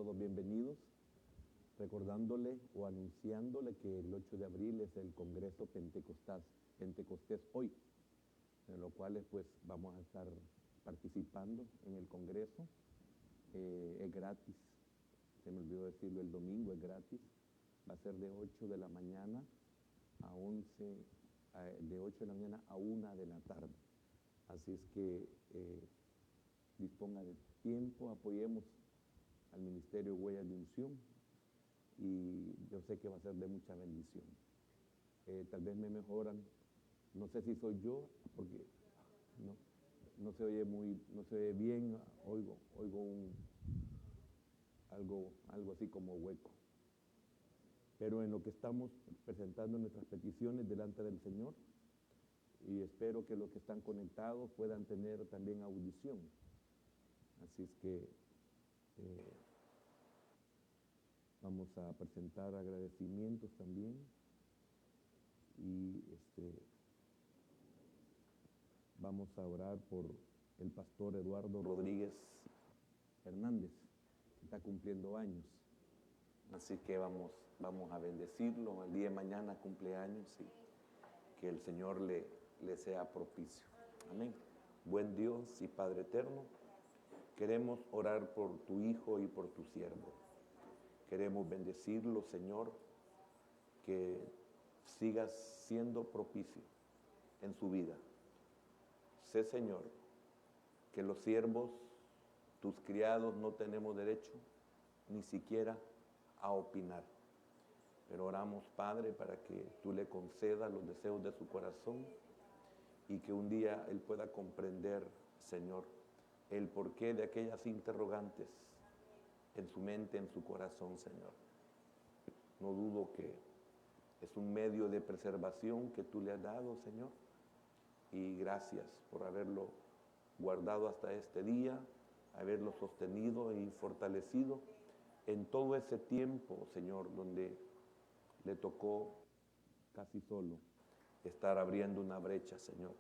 Todos bienvenidos, recordándole o anunciándole que el 8 de abril es el Congreso Pentecostés hoy, en lo cual pues vamos a estar participando en el Congreso. Es gratis, se me olvidó decirlo, el domingo es gratis, va a ser de 8 de la mañana a 11, de 8 de la mañana a 1 de la tarde. Así es que disponga de tiempo, apoyemos al Ministerio Huellas de Unción y yo sé que va a ser de mucha bendición. Tal vez me mejoran, no sé si soy yo, porque no se oye bien, oigo algo así como hueco. Pero en lo que estamos presentando nuestras peticiones delante del Señor, y espero que los que están conectados puedan tener también audición. Así es que vamos a presentar agradecimientos también y vamos a orar por el pastor Eduardo Rodríguez Hernández, que está cumpliendo años. Así que vamos a bendecirlo. El día de mañana cumpleaños y que el Señor le sea propicio. Amén. Buen Dios y Padre eterno, queremos orar por tu Hijo y por tu siervo. Queremos bendecirlo, Señor, que sigas siendo propicio en su vida. Sé, Señor, que los siervos, tus criados, no tenemos derecho ni siquiera a opinar. Pero oramos, Padre, para que tú le concedas los deseos de su corazón y que un día él pueda comprender, Señor, el porqué de aquellas interrogantes en su mente, en su corazón, Señor. No dudo que es un medio de preservación que tú le has dado, Señor, y gracias por haberlo guardado hasta este día, haberlo sostenido y fortalecido en todo ese tiempo, Señor, donde le tocó casi solo estar abriendo una brecha, Señor,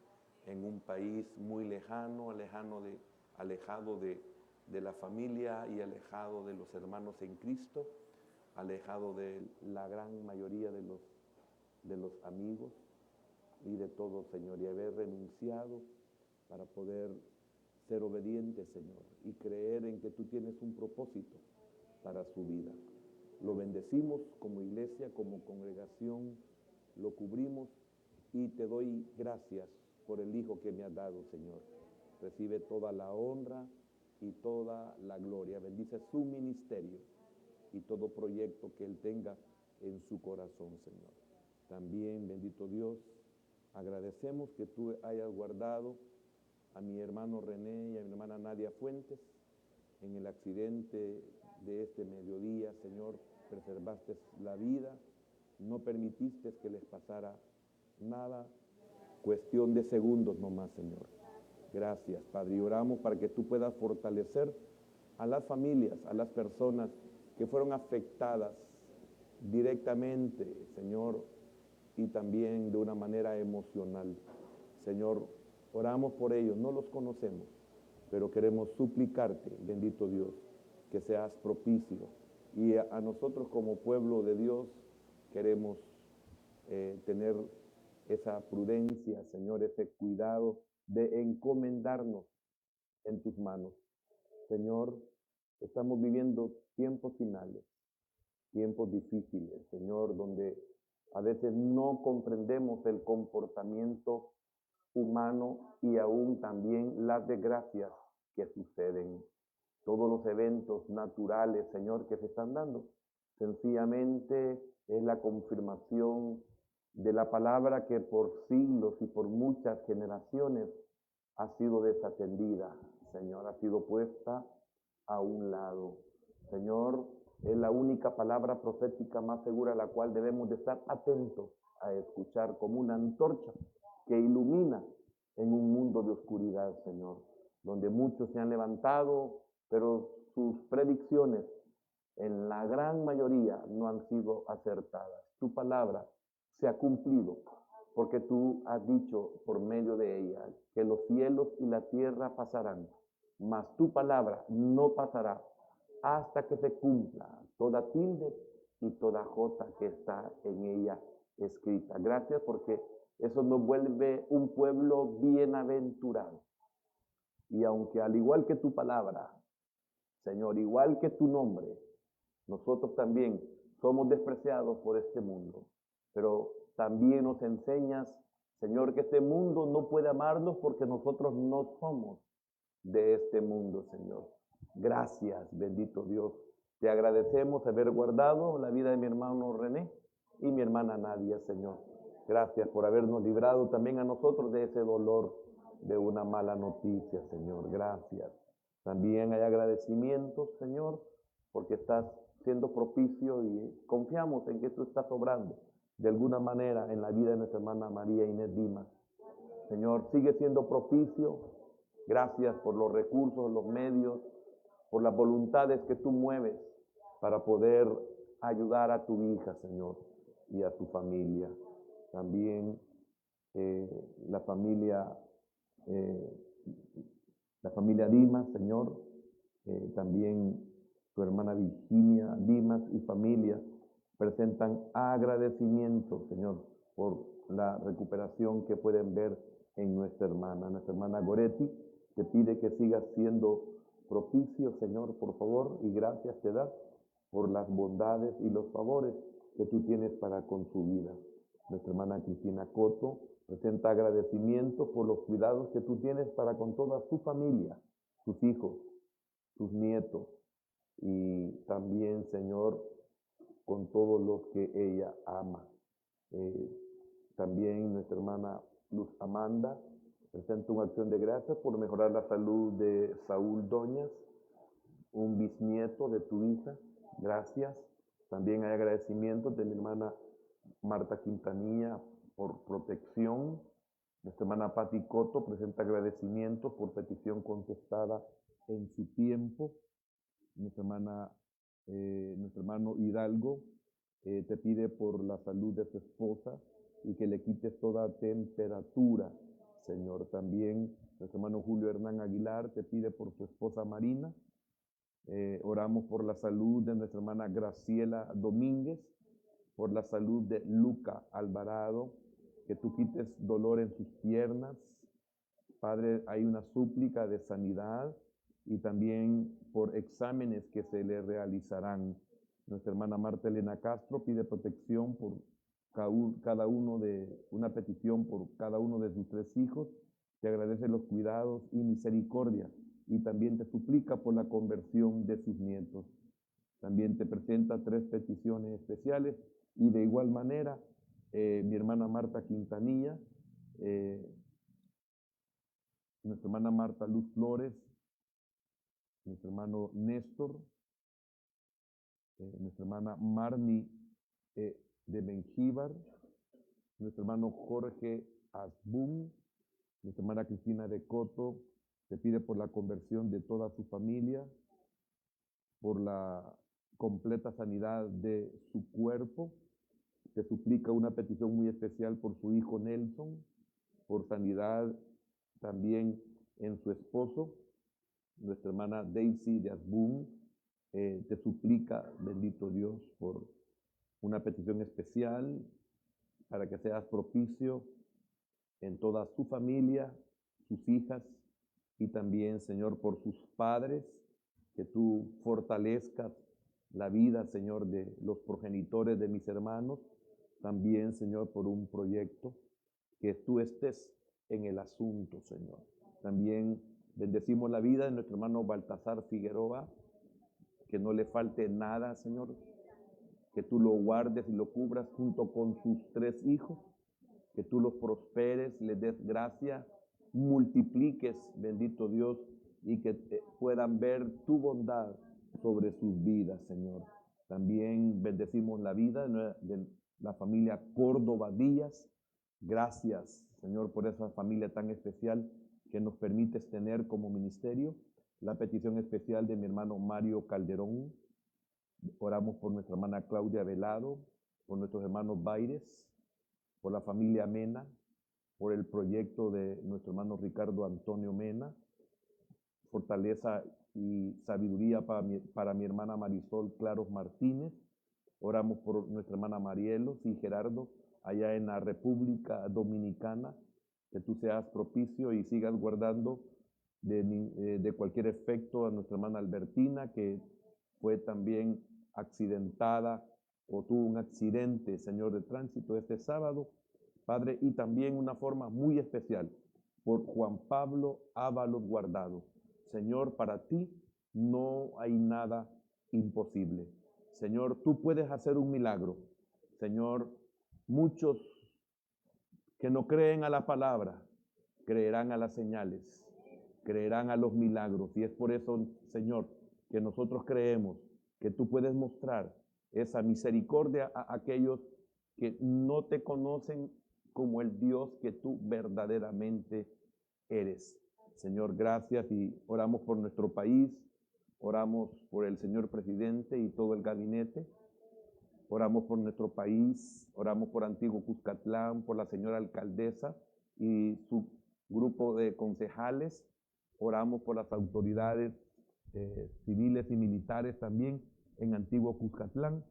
en un país muy lejano, alejado de la familia y alejado de los hermanos en Cristo, alejado de la gran mayoría de los amigos y de todo, Señor, y haber renunciado para poder ser obediente, Señor, y creer en que tú tienes un propósito para su vida. Lo bendecimos como iglesia, como congregación, lo cubrimos y te doy gracias por el Hijo que me has dado, Señor. Recibe toda la honra y toda la gloria. Bendice su ministerio y todo proyecto que él tenga en su corazón, Señor. También, bendito Dios, agradecemos que tú hayas guardado a mi hermano René y a mi hermana Nadia Fuentes en el accidente de este mediodía, Señor. Preservaste la vida, no permitiste que les pasara nada, cuestión de segundos nomás, Señor. Gracias, Padre, y oramos para que tú puedas fortalecer a las familias, a las personas que fueron afectadas directamente, Señor, y también de una manera emocional. Señor, oramos por ellos, no los conocemos, pero queremos suplicarte, bendito Dios, que seas propicio. Y a nosotros como pueblo de Dios queremos tener esa prudencia, Señor, ese cuidado de encomendarnos en tus manos. Señor, estamos viviendo tiempos finales, tiempos difíciles, Señor, donde a veces no comprendemos el comportamiento humano y aún también las desgracias que suceden. Todos los eventos naturales, Señor, que se están dando, sencillamente es la confirmación de la palabra que por siglos y por muchas generaciones ha sido desatendida, Señor, ha sido puesta a un lado. Señor, es la única palabra profética más segura a la cual debemos de estar atentos a escuchar como una antorcha que ilumina en un mundo de oscuridad, Señor, donde muchos se han levantado, pero sus predicciones en la gran mayoría no han sido acertadas. Tu palabra se ha cumplido porque tú has dicho por medio de ella que los cielos y la tierra pasarán, mas tu palabra no pasará. hasta que se cumpla toda tilde y toda jota que está en ella escrita. Gracias porque eso nos vuelve un pueblo bienaventurado. Y aunque al igual que tu palabra, Señor, igual que tu nombre, nosotros también somos despreciados por este mundo, pero también nos enseñas, Señor, que este mundo no puede amarnos porque nosotros no somos de este mundo, Señor. Gracias, bendito Dios. Te agradecemos haber guardado la vida de mi hermano René y mi hermana Nadia, Señor. Gracias por habernos librado también a nosotros de ese dolor de una mala noticia, Señor. Gracias. También hay agradecimientos, Señor, porque estás siendo propicio y confiamos en que tú estás obrando de alguna manera en la vida de nuestra hermana María Inés Dimas. Señor, sigue siendo propicio. Gracias por los recursos, los medios, por las voluntades que tú mueves para poder ayudar a tu hija, Señor, y a tu familia. También la familia Dimas, Señor, también tu hermana Virginia Dimas y familia presentan agradecimiento, Señor, por la recuperación que pueden ver en nuestra hermana. Nuestra hermana Goretti te pide que sigas siendo propicio, Señor, por favor, y gracias te da por las bondades y los favores que tú tienes para con su vida. Nuestra hermana Cristina Coto presenta agradecimiento por los cuidados que tú tienes para con toda su familia, sus hijos, sus nietos, y también, Señor, con todos los que ella ama. También nuestra hermana Luz Amanda presenta una acción de gracias por mejorar la salud de Saúl Doñas, un bisnieto de tu hija. Gracias. También hay agradecimientos de mi hermana Marta Quintanilla por protección. Nuestra hermana Pati Coto presenta agradecimientos por petición contestada en su tiempo. Nuestra hermano Hidalgo te pide por la salud de su esposa y que le quites toda temperatura, Señor. También nuestro hermano Julio Hernán Aguilar te pide por su esposa Marina. Oramos por la salud de nuestra hermana Graciela Domínguez, por la salud de Luca Alvarado, que tú quites dolor en sus piernas. Padre, hay una súplica de sanidad y también por exámenes que se le realizarán. Nuestra hermana Marta Elena Castro pide protección por una petición por cada uno de sus 3 hijos. Te agradece los cuidados y misericordia y también te suplica por la conversión de sus nietos. También te presenta 3 peticiones especiales y de igual manera mi hermana Marta Quintanilla, nuestra hermana Marta Luz Flores, nuestro hermano Néstor, nuestra hermana Marni de Mengíbar, nuestro hermano Jorge Asbun, nuestra hermana Cristina de Coto, te pide por la conversión de toda su familia, por la completa sanidad de su cuerpo. Te suplica una petición muy especial por su hijo Nelson, por sanidad también en su esposo. Nuestra hermana Daisy de Asbun te suplica, bendito Dios, por una petición especial para que seas propicio en toda su familia, sus hijas y también, Señor, por sus padres, que tú fortalezcas la vida, Señor, de los progenitores de mis hermanos. También, Señor, por un proyecto, que tú estés en el asunto, Señor. También bendecimos la vida de nuestro hermano Baltasar Figueroa, que no le falte nada, Señor, que tú lo guardes y lo cubras junto con sus 3 hijos, que tú los prosperes, les des gracia, multipliques, bendito Dios, y que puedan ver tu bondad sobre sus vidas, Señor. También bendecimos la vida de la familia Córdoba Díaz. Gracias, Señor, por esa familia tan especial que nos permites tener como ministerio. La petición especial de mi hermano Mario Calderón. Oramos por nuestra hermana Claudia Velado, por nuestros hermanos Baires, por la familia Mena, por el proyecto de nuestro hermano Ricardo Antonio Mena. Fortaleza y sabiduría para mi hermana Marisol Claros Martínez. Oramos por nuestra hermana Marielos y Gerardo allá en la República Dominicana, que tú seas propicio y sigas guardando de cualquier efecto a nuestra hermana Albertina, que fue también accidentada o tuvo un accidente, Señor, de tránsito este sábado, Padre, y también una forma muy especial por Juan Pablo Ábalos Guardado. Señor, para ti no hay nada imposible. Señor, tú puedes hacer un milagro. Señor, muchos que no creen a la palabra, creerán a las señales, creerán a los milagros. Y es por eso, Señor, que nosotros creemos que tú puedes mostrar esa misericordia a aquellos que no te conocen como el Dios que tú verdaderamente eres. Señor, gracias, y oramos por nuestro país, oramos por el señor presidente y todo el gabinete, oramos por nuestro país, oramos por Antiguo Cuscatlán, por la señora alcaldesa y su grupo de concejales, oramos por las autoridades civiles y militares también en Antiguo Cuscatlán,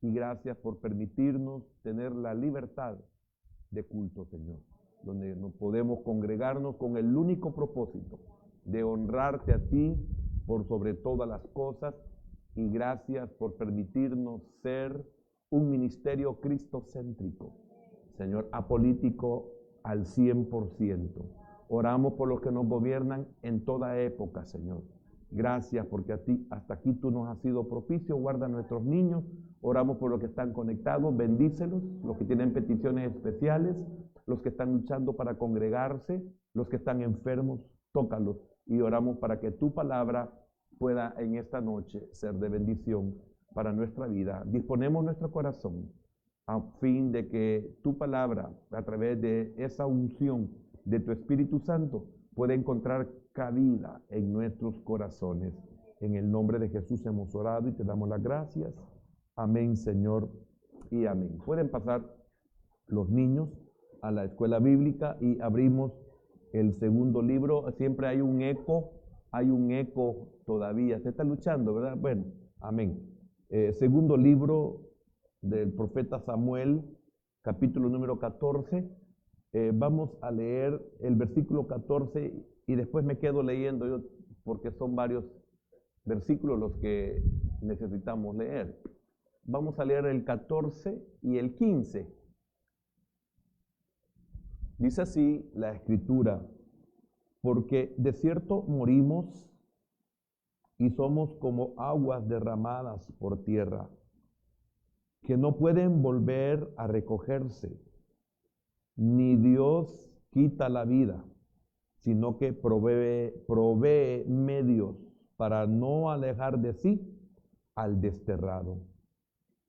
y gracias por permitirnos tener la libertad de culto, Señor, donde nos podemos congregarnos con el único propósito de honrarte a ti por sobre todas las cosas, y gracias por permitirnos ser un ministerio cristocéntrico, Señor, apolítico al 100%. Oramos por los que nos gobiernan en toda época, Señor. Gracias porque hasta aquí tú nos has sido propicio. Guarda a nuestros niños. Oramos por los que están conectados, bendícelos, los que tienen peticiones especiales, los que están luchando para congregarse, los que están enfermos, tócalos. Y oramos para que tu palabra pueda en esta noche ser de bendición para nuestra vida. Disponemos nuestro corazón a fin de que tu palabra, a través de esa unción de tu Espíritu Santo, pueda encontrar cabida en nuestros corazones. En el nombre de Jesús hemos orado y te damos las gracias. Amén, Señor, y amén. Pueden pasar los niños a la escuela bíblica y abrimos el segundo libro. Siempre hay un eco todavía. Se está luchando, ¿verdad? Bueno, amén. Segundo libro del profeta Samuel, capítulo número 14. Vamos a leer el versículo 14 y después me quedo leyendo yo, porque son varios versículos los que necesitamos leer. Vamos a leer el 14 y el 15. Dice así la Escritura: porque de cierto morimos y somos como aguas derramadas por tierra, que no pueden volver a recogerse, ni Dios quita la vida, sino que provee medios para no alejar de sí al desterrado.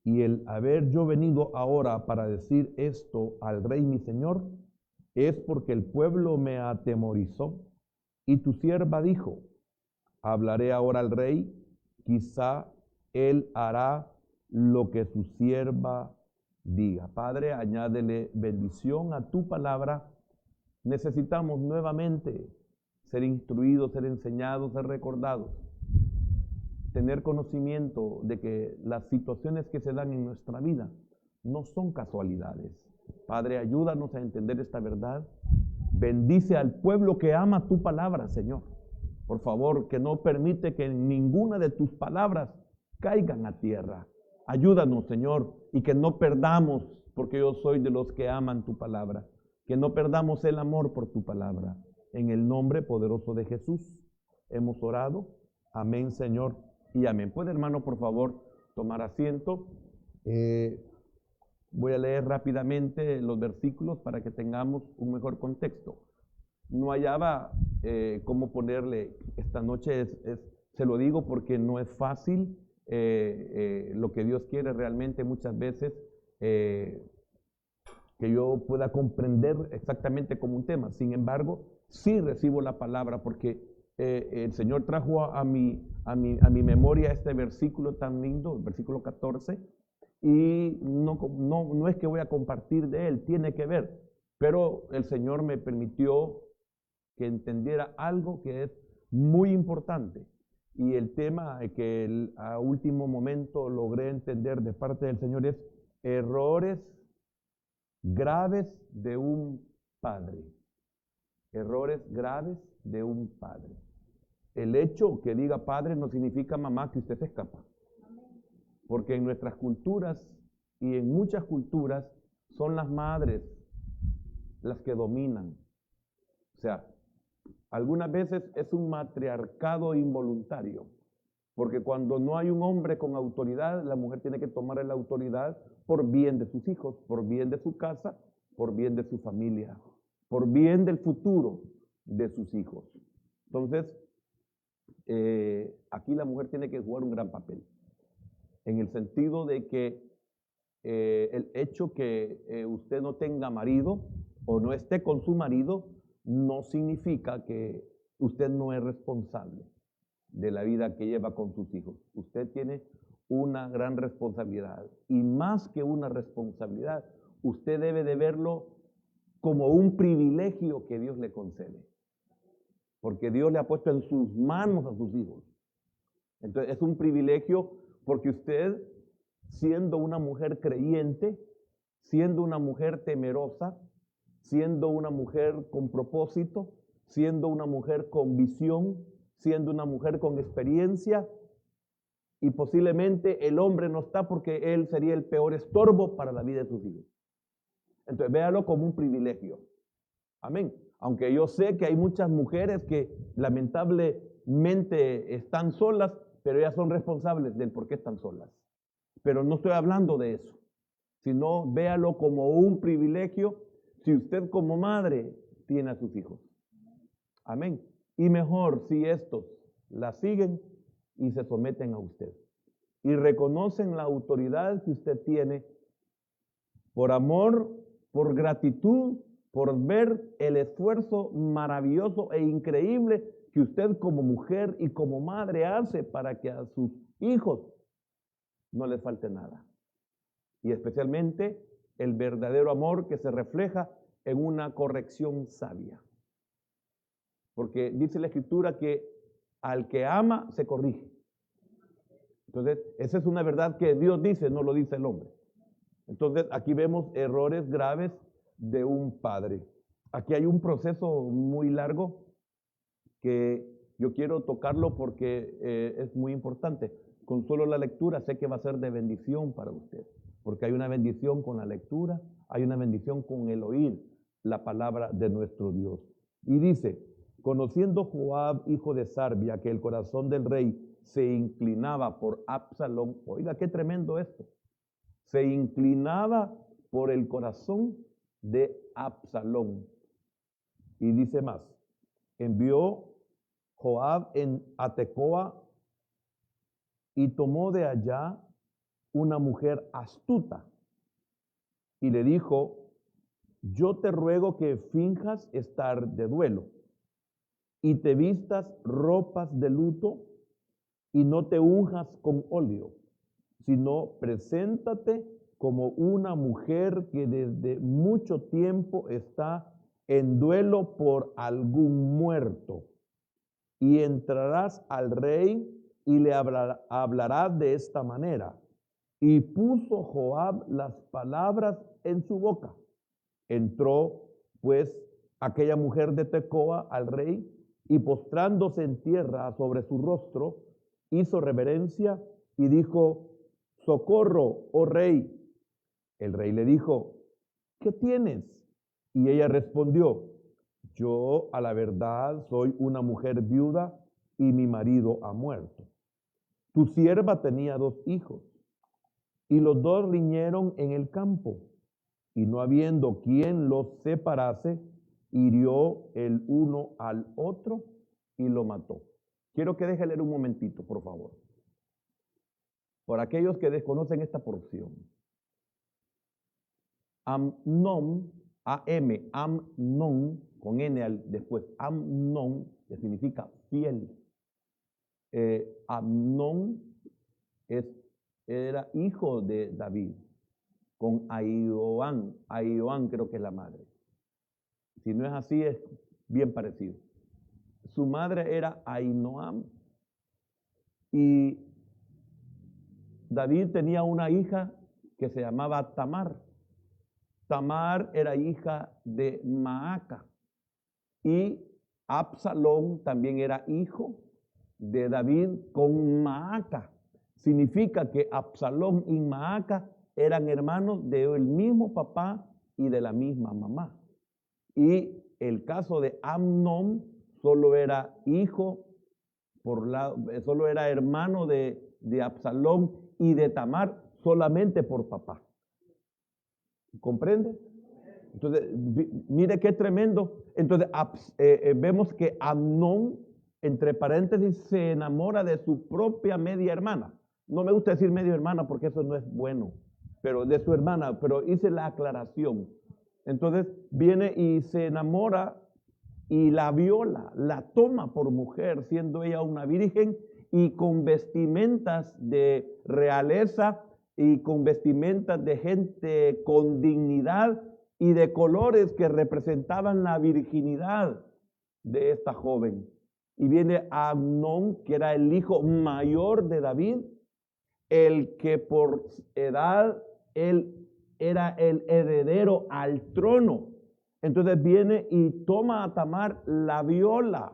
Y el haber yo venido ahora para decir esto al rey mi señor, es porque el pueblo me atemorizó. Y tu sierva dijo: hablaré ahora al rey, quizá él hará lo que su sierva diga. Padre, añádele bendición a tu palabra. Necesitamos nuevamente ser instruidos, ser enseñados, ser recordados, tener conocimiento de que las situaciones que se dan en nuestra vida no son casualidades. Padre, ayúdanos a entender esta verdad. Bendice al pueblo que ama tu palabra, Señor. Por favor, que no permite que ninguna de tus palabras caigan a tierra. Ayúdanos, Señor, y que no perdamos, porque yo soy de los que aman tu palabra, que no perdamos el amor por tu palabra. En el nombre poderoso de Jesús hemos orado. Amén, Señor, y amén. ¿Puede, hermano, por favor, tomar asiento? Voy a leer rápidamente los versículos para que tengamos un mejor contexto. No hallaba cómo ponerle esta noche, se lo digo porque no es fácil. Lo que Dios quiere realmente muchas veces que yo pueda comprender exactamente como un tema. Sin embargo, sí recibo la palabra porque el Señor trajo a mi memoria este versículo tan lindo, el versículo 14, y no es que voy a compartir de él, tiene que ver, pero el Señor me permitió que entendiera algo que es muy importante, Y el tema que a último momento logré entender de parte del Señor es errores graves de un padre. Errores graves de un padre. El hecho que diga padre no significa, mamá, que usted se escapa. Porque en nuestras culturas y en muchas culturas son las madres las que dominan. O sea, algunas veces es un matriarcado involuntario. Porque cuando no hay un hombre con autoridad, la mujer tiene que tomar la autoridad por bien de sus hijos, por bien de su casa, por bien de su familia, por bien del futuro de sus hijos. Entonces, aquí la mujer tiene que jugar un gran papel, en el sentido de que el hecho que usted no tenga marido o no esté con su marido no significa que usted no es responsable de la vida que lleva con sus hijos. Usted tiene una gran responsabilidad, y más que una responsabilidad, usted debe de verlo como un privilegio que Dios le concede, porque Dios le ha puesto en sus manos a sus hijos. Entonces es un privilegio porque usted, siendo una mujer creyente, siendo una mujer temerosa, siendo una mujer con propósito, siendo una mujer con visión, siendo una mujer con experiencia, y posiblemente el hombre no está porque él sería el peor estorbo para la vida de sus hijos. Entonces véalo como un privilegio. Amén. Aunque yo sé que hay muchas mujeres que lamentablemente están solas, pero ellas son responsables del por qué están solas. Pero no estoy hablando de eso, sino véalo como un privilegio si usted como madre tiene a sus hijos. Amén. Y mejor si estos la siguen y se someten a usted y reconocen la autoridad que usted tiene por amor, por gratitud, por ver el esfuerzo maravilloso e increíble que usted como mujer y como madre hace para que a sus hijos no les falte nada. Y especialmente el verdadero amor que se refleja en una corrección sabia. Porque dice la Escritura que al que ama se corrige. Entonces, esa es una verdad que Dios dice, no lo dice el hombre. Entonces, aquí vemos errores graves de un padre. Aquí hay un proceso muy largo que yo quiero tocarlo porque es muy importante. Con solo la lectura sé que va a ser de bendición para usted, porque hay una bendición con la lectura, hay una bendición con el oír la palabra de nuestro Dios. Y dice, conociendo Joab, hijo de Sarbia, que el corazón del rey se inclinaba por Absalón. Oiga, qué tremendo esto. Se inclinaba por el corazón de Absalón. Y dice más, envió Joab a Tecoa y tomó de allá una mujer astuta y le dijo, yo te ruego que finjas estar de duelo y te vistas ropas de luto y no te unjas con óleo, sino preséntate como una mujer que desde mucho tiempo está en duelo por algún muerto, y entrarás al rey y le hablarás de esta manera. Y puso Joab las palabras en su boca. Entró pues aquella mujer de Tecoa al rey, y postrándose en tierra sobre su rostro, hizo reverencia y dijo, socorro, oh rey. El rey le dijo, ¿qué tienes? Y ella respondió, yo a la verdad soy una mujer viuda y mi marido ha muerto. Tu sierva tenía 2 hijos y los 2 riñeron en el campo, y no habiendo quien los separase, hirió el uno al otro y lo mató. Quiero que deje leer un momentito, por favor, por aquellos que desconocen esta porción. Amnón, Amnón, con N después, Amnón, que significa fiel. Amnón era hijo de David, con Ahinoam creo que es la madre. Si no es así, es bien parecido. Su madre era Ahinoam Y David tenía una hija que se llamaba Tamar. Tamar era hija de Maaca. Y Absalón también era hijo de David con Maaca. Significa que Absalón y Maaca eran hermanos del mismo papá y de la misma mamá. Y el caso de Amnón solo era solo era hermano de Absalón y de Tamar solamente por papá. ¿Comprende? Entonces, mire qué tremendo. Entonces, vemos que Amnón, entre paréntesis, se enamora de su propia media hermana. No me gusta decir media hermana porque eso no es bueno, pero de su hermana, pero hice la aclaración. Entonces, viene y se enamora y la viola, la toma por mujer, siendo ella una virgen y con vestimentas de realeza y con vestimentas de gente con dignidad y de colores que representaban la virginidad de esta joven. Y viene Amnón, que era el hijo mayor de David, el que por edad él era el heredero al trono. Entonces viene y toma a Tamar, la viola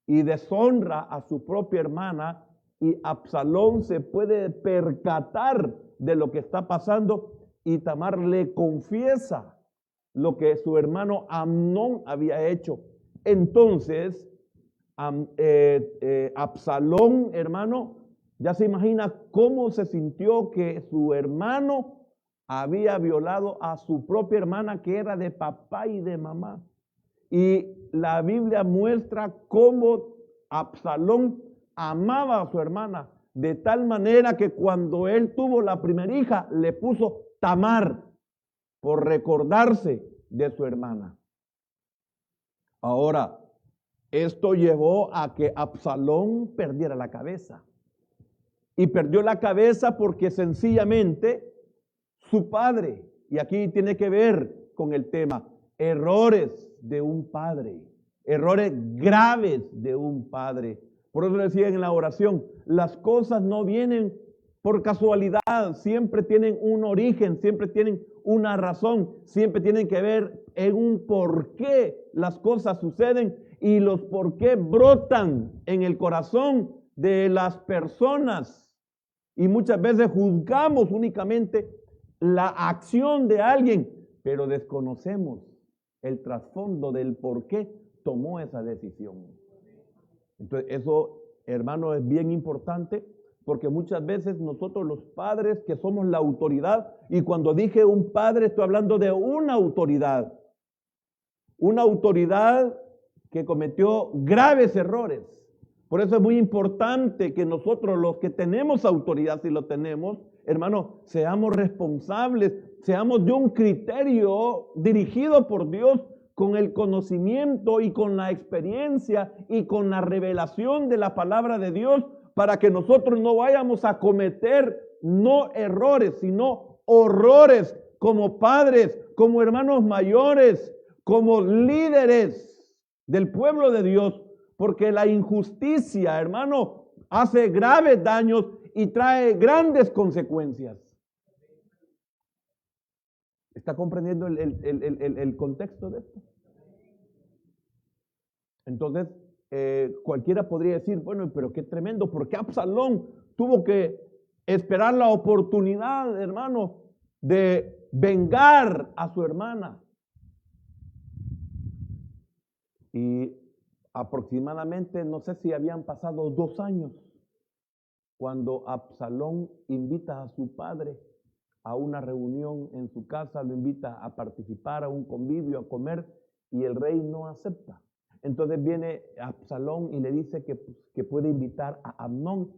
y deshonra a su propia hermana, y Absalón se puede percatar de lo que está pasando y Tamar le confiesa lo que su hermano Amnón había hecho. Entonces Absalón, hermano, ya se imagina cómo se sintió que su hermano había violado a su propia hermana, que era de papá y de mamá. Y la Biblia muestra cómo Absalón amaba a su hermana, de tal manera que cuando él tuvo la primera hija, le puso Tamar, por recordarse de su hermana. Ahora, esto llevó a que Absalón perdiera la cabeza. Y perdió la cabeza porque sencillamente su padre, y aquí tiene que ver con el tema, errores de un padre, errores graves de un padre. Por eso decía en la oración, las cosas no vienen por casualidad, siempre tienen un origen, siempre tienen una razón, siempre tienen que ver en un por qué las cosas suceden, y los por qué brotan en el corazón de las personas. Y muchas veces juzgamos únicamente la acción de alguien, pero desconocemos el trasfondo del por qué tomó esa decisión. Entonces, eso, hermano, es bien importante, porque muchas veces nosotros los padres, que somos la autoridad, y cuando dije un padre estoy hablando de una autoridad que cometió graves errores. Por eso es muy importante que nosotros, los que tenemos autoridad, si lo tenemos, hermano, seamos responsables, seamos de un criterio dirigido por Dios, con el conocimiento y con la experiencia y con la revelación de la palabra de Dios, para que nosotros no vayamos a cometer no errores, sino horrores como padres, como hermanos mayores, como líderes del pueblo de Dios, porque la injusticia, hermano, hace graves daños y trae grandes consecuencias. ¿Está comprendiendo el contexto de esto? Entonces, cualquiera podría decir, bueno, pero qué tremendo, ¿por qué Absalón tuvo que esperar la oportunidad, hermano, de vengar a su hermana? Y aproximadamente, no sé si habían pasado 2 años, cuando Absalón invita a su padre a una reunión en su casa, lo invita a participar a un convivio, a comer, y el rey no acepta. Entonces viene Absalón y le dice que puede invitar a Amnón.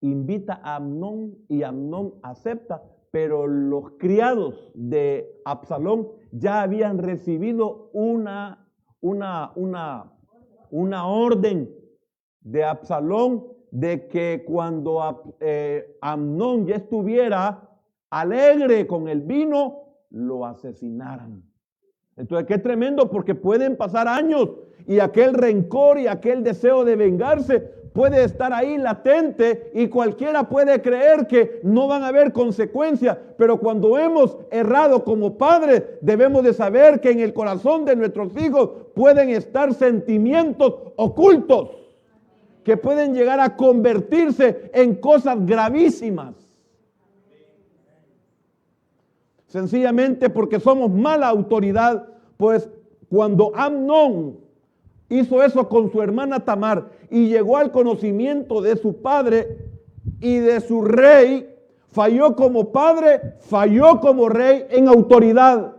Invita a Amnón y Amnón acepta, pero los criados de Absalón ya habían recibido una orden de Absalón de que cuando Amnón ya estuviera alegre con el vino, lo asesinaran. Entonces, qué tremendo, porque pueden pasar años y aquel rencor y aquel deseo de vengarse puede estar ahí latente y cualquiera puede creer que no van a haber consecuencias, pero cuando hemos errado como padres, debemos de saber que en el corazón de nuestros hijos pueden estar sentimientos ocultos que pueden llegar a convertirse en cosas gravísimas. Sencillamente porque somos mala autoridad, pues cuando Amnón hizo eso con su hermana Tamar y llegó al conocimiento de su padre y de su rey, falló como padre, falló como rey en autoridad.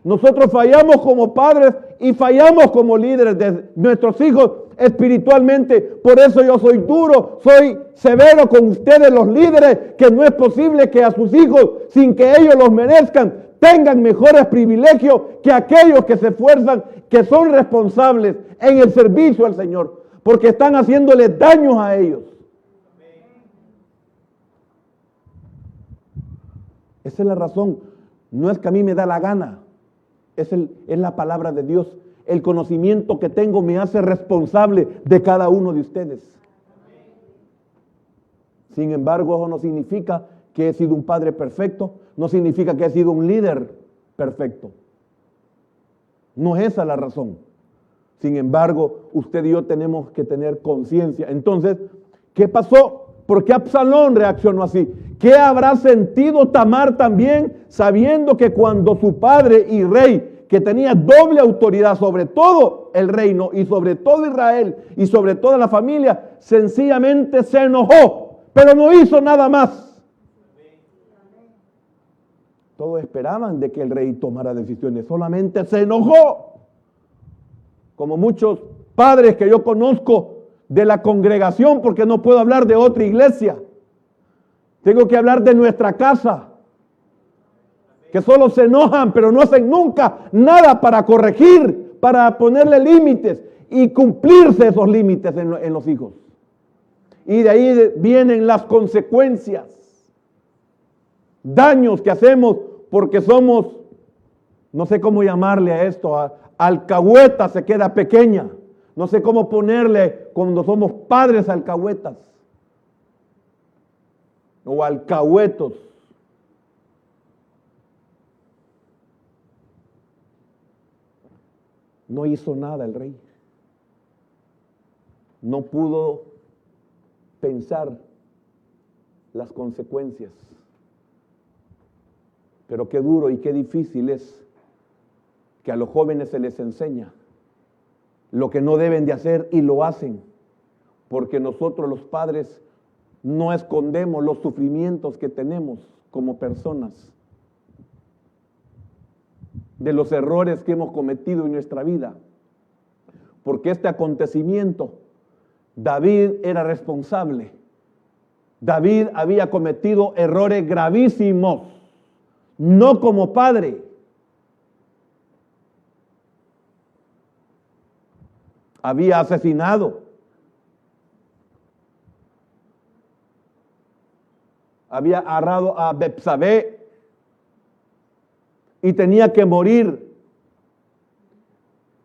Nosotros fallamos como padres y fallamos como líderes de nuestros hijos espiritualmente. Por eso yo soy duro, soy severo con ustedes los líderes, que no es posible que a sus hijos, sin que ellos los merezcan, tengan mejores privilegios que aquellos que se esfuerzan, que son responsables en el servicio al Señor, porque están haciéndole daños a ellos. Esa es la razón. No es que a mí me da la gana, es la palabra de Dios. El conocimiento que tengo me hace responsable de cada uno de ustedes. Sin embargo, eso no significa que he sido un padre perfecto, no significa que he sido un líder perfecto. No es esa la razón. Sin embargo, usted y yo tenemos que tener conciencia. Entonces, ¿qué pasó? ¿Por qué Absalón reaccionó así? ¿Qué habrá sentido Tamar también, sabiendo que cuando su padre y rey, que tenía doble autoridad sobre todo el reino y sobre todo Israel y sobre toda la familia, sencillamente se enojó, pero no hizo nada más? Todos esperaban de que el rey tomara decisiones, solamente se enojó. Como muchos padres que yo conozco de la congregación, porque no puedo hablar de otra iglesia. Tengo que hablar de nuestra casa, que solo se enojan, pero no hacen nunca nada para corregir, para ponerle límites y cumplirse esos límites en los hijos. Y de ahí vienen las consecuencias, daños que hacemos porque somos, no sé cómo llamarle a esto, alcahueta se queda pequeña. No sé cómo ponerle cuando somos padres alcahuetas o alcahuetos. No hizo nada el rey. No pudo pensar las consecuencias. Pero qué duro y qué difícil es que a los jóvenes se les enseña lo que no deben de hacer y lo hacen, porque nosotros los padres no escondemos los sufrimientos que tenemos como personas, de los errores que hemos cometido en nuestra vida, porque este acontecimiento, David era responsable. David había cometido errores gravísimos, no como padre. Había asesinado, había agarrado a Betsabé y tenía que morir,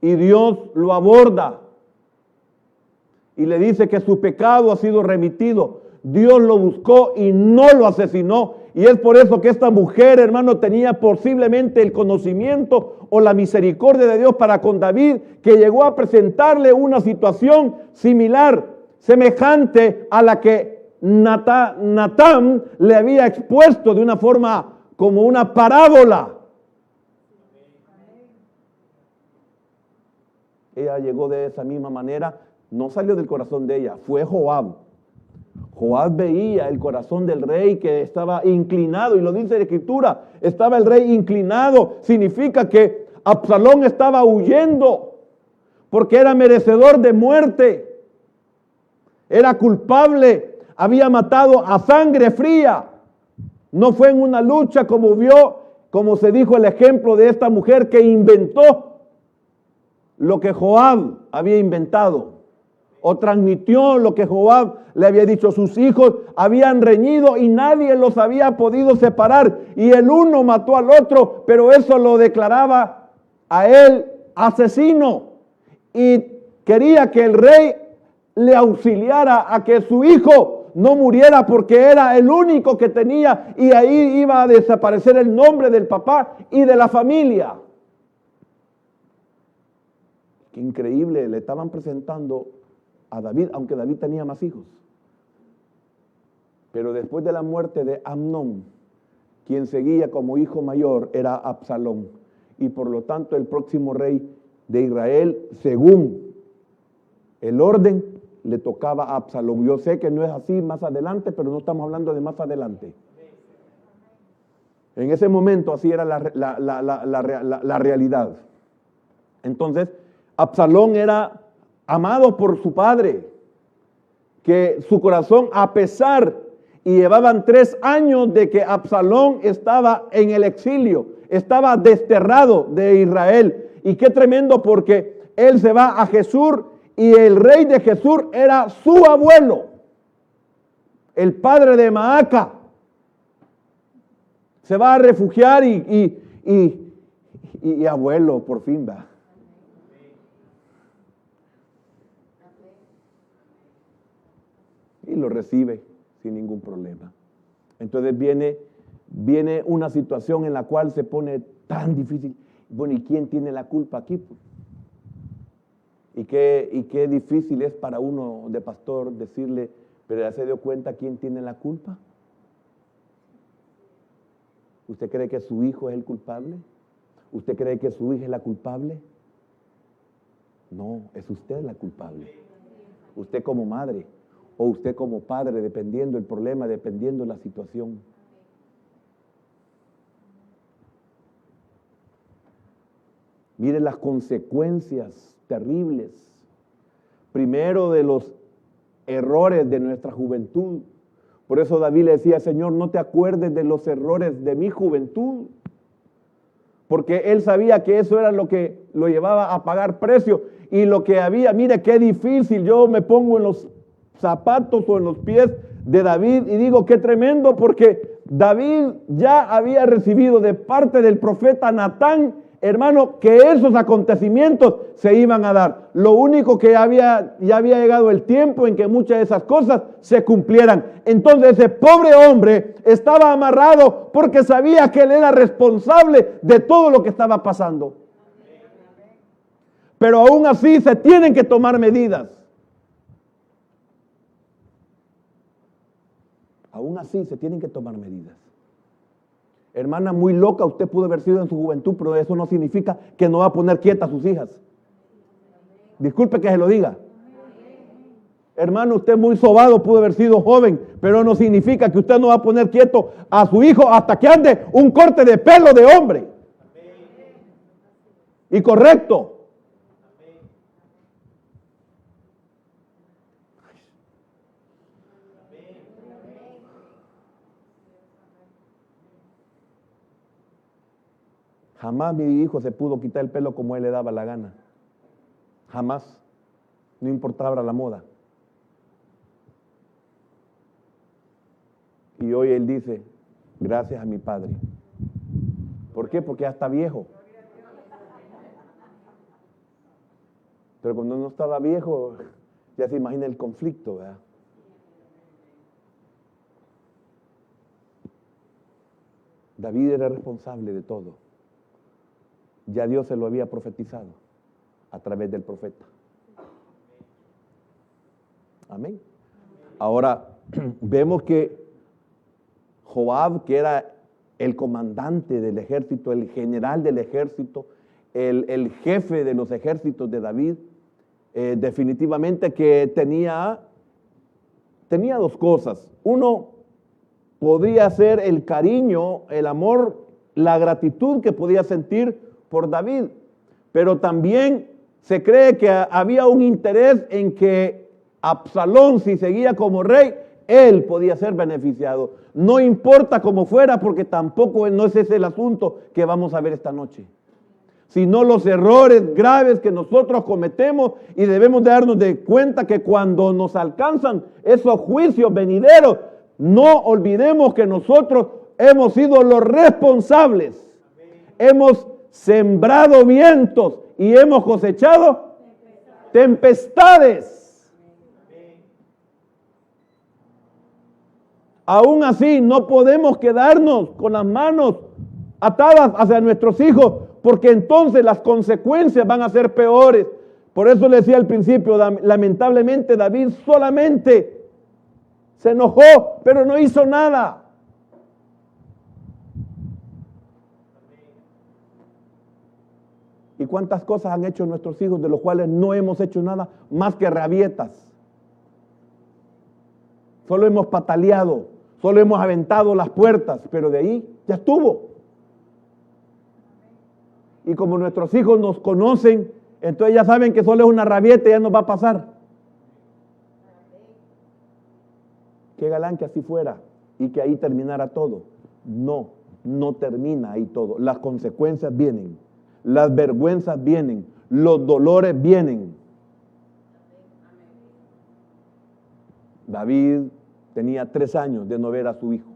y Dios lo aborda y le dice que su pecado ha sido remitido. Dios lo buscó y no lo asesinó, y es por eso que esta mujer, hermano, tenía posiblemente el conocimiento o la misericordia de Dios para con David, que llegó a presentarle una situación similar, semejante a la que Natán le había expuesto de una forma como una parábola. Ella llegó de esa misma manera, no salió del corazón de ella, fue Joab. Joab veía el corazón del rey que estaba inclinado, y lo dice la Escritura, estaba el rey inclinado. Significa que Absalón estaba huyendo porque era merecedor de muerte, era culpable, había matado a sangre fría. No fue en una lucha como se dijo el ejemplo de esta mujer que inventó lo que Joab había inventado, o transmitió lo que Joab le había dicho. Sus hijos habían reñido y nadie los había podido separar, y el uno mató al otro, pero eso lo declaraba a él asesino, y quería que el rey le auxiliara a que su hijo no muriera porque era el único que tenía y ahí iba a desaparecer el nombre del papá y de la familia. Qué increíble, le estaban presentando a David, aunque David tenía más hijos. Pero después de la muerte de Amnón, quien seguía como hijo mayor era Absalón. Y por lo tanto el próximo rey de Israel, según el orden, le tocaba a Absalón. Yo sé que no es así más adelante, pero no estamos hablando de más adelante. En ese momento así era la realidad. Entonces, Absalón era amado por su padre, que su corazón, a pesar, y llevaban 3 años de que Absalón estaba en el exilio, estaba desterrado de Israel. Y qué tremendo, porque él se va a Gesur y el rey de Gesur era su abuelo, el padre de Maaca. Se va a refugiar y abuelo, por fin va. Y lo recibe sin ningún problema. Entonces viene una situación en la cual se pone tan difícil. Bueno, ¿y quién tiene la culpa aquí? Y qué difícil es para uno de pastor decirle, pero ya se dio cuenta quién tiene la culpa. ¿Usted cree que su hijo es el culpable? ¿Usted cree que su hija es la culpable? No, es usted la culpable. Usted como madre o usted como padre, dependiendo el problema, dependiendo la situación. Mire las consecuencias terribles. Primero, de los errores de nuestra juventud. Por eso David le decía, Señor, no te acuerdes de los errores de mi juventud. Porque él sabía que eso era lo que lo llevaba a pagar precio. Y lo que había, mire qué difícil, yo me pongo en los zapatos o en los pies de David y digo qué tremendo, porque David ya había recibido de parte del profeta Natán, hermano, que esos acontecimientos se iban a dar. Lo único que ya había llegado el tiempo en que muchas de esas cosas se cumplieran. Entonces ese pobre hombre estaba amarrado porque sabía que él era responsable de todo lo que estaba pasando. Pero aún así se tienen que tomar medidas. Aún así se tienen que tomar medidas. Hermana, muy loca usted pudo haber sido en su juventud, pero eso no significa que no va a poner quieta a sus hijas. Disculpe que se lo diga. Hermano, usted muy sobado pudo haber sido joven, pero no significa que usted no va a poner quieto a su hijo hasta que ande un corte de pelo de hombre. Y correcto. Jamás mi hijo se pudo quitar el pelo como él le daba la gana. Jamás. No importaba la moda. Y hoy él dice, gracias a mi padre. ¿Por qué? Porque ya está viejo. Pero cuando no estaba viejo, ya se imagina el conflicto, ¿verdad? David era responsable de todo. Ya Dios se lo había profetizado a través del profeta. Amén. Ahora vemos que Joab, que era el comandante del ejército, el general del ejército, el jefe de los ejércitos de David, definitivamente que tenía 2 cosas. Uno podría ser el cariño, el amor, la gratitud que podía sentir por David, pero también se cree que había un interés en que Absalón, si seguía como rey, él podía ser beneficiado. No importa cómo fuera, porque tampoco no es ese el asunto que vamos a ver esta noche, sino los errores graves que nosotros cometemos, y debemos de darnos de cuenta que cuando nos alcanzan esos juicios venideros, no olvidemos que nosotros hemos sido los responsables. Hemos sembrado vientos y hemos cosechado tempestades. Aún así, no podemos quedarnos con las manos atadas hacia nuestros hijos, porque entonces las consecuencias van a ser peores. Por eso le decía al principio, lamentablemente David solamente se enojó, pero no hizo nada. ¿Y cuántas cosas han hecho nuestros hijos de los cuales no hemos hecho nada más que rabietas? Solo hemos pataleado, solo hemos aventado las puertas, pero de ahí ya estuvo. Y como nuestros hijos nos conocen, entonces ya saben que solo es una rabieta y ya nos va a pasar. Qué galán que así fuera y que ahí terminara todo. No, no termina ahí todo. Las consecuencias vienen, las vergüenzas vienen, los dolores vienen. David tenía 3 años de no ver a su hijo.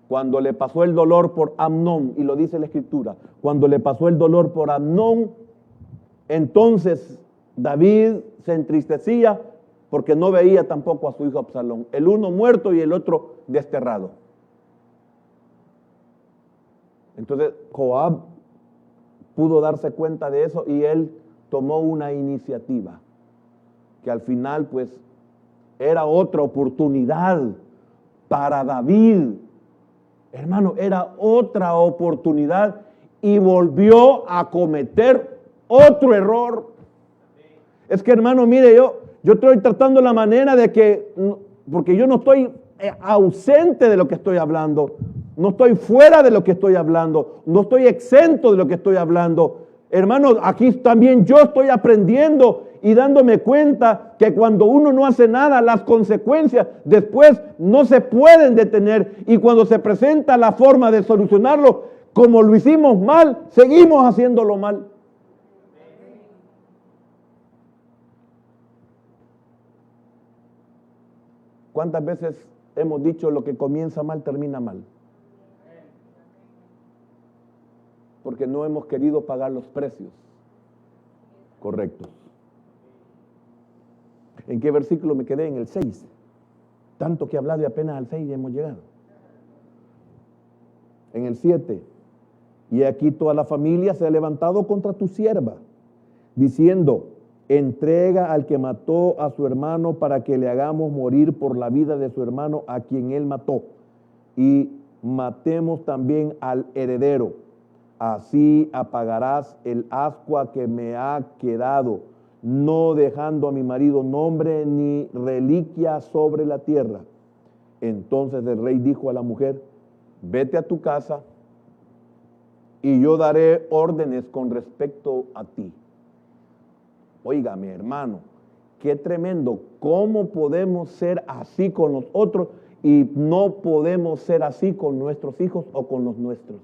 Cuando le pasó el dolor por Amnón, y lo dice la Escritura, cuando le pasó el dolor por Amnón, entonces David se entristecía porque no veía tampoco a su hijo Absalón, el uno muerto y el otro desterrado. Entonces Joab pudo darse cuenta de eso y él tomó una iniciativa que al final pues era otra oportunidad para David. Hermano, era otra oportunidad y volvió a cometer otro error. Es que, hermano, mire, yo estoy tratando la manera de que, porque yo no estoy ausente de lo que estoy hablando, no estoy fuera de lo que estoy hablando, no estoy exento de lo que estoy hablando. Hermano, aquí también yo estoy aprendiendo y dándome cuenta que cuando uno no hace nada, las consecuencias después no se pueden detener. Y cuando se presenta la forma de solucionarlo, como lo hicimos mal, seguimos haciéndolo mal. ¿Cuántas veces hemos dicho lo que comienza mal, termina mal? Porque no hemos querido pagar los precios correctos. ¿En qué versículo me quedé? En el 6. Tanto que he hablado y apenas al 6 ya hemos llegado. En el 7. Y aquí toda la familia se ha levantado contra tu sierva, diciendo, entrega al que mató a su hermano para que le hagamos morir por la vida de su hermano a quien él mató. Y matemos también al heredero. Así apagarás el ascua que me ha quedado, no dejando a mi marido nombre ni reliquia sobre la tierra. Entonces el rey dijo a la mujer, vete a tu casa y yo daré órdenes con respecto a ti. Oiga, mi hermano, qué tremendo. ¿Cómo podemos ser así con los otros y no podemos ser así con nuestros hijos o con los nuestros?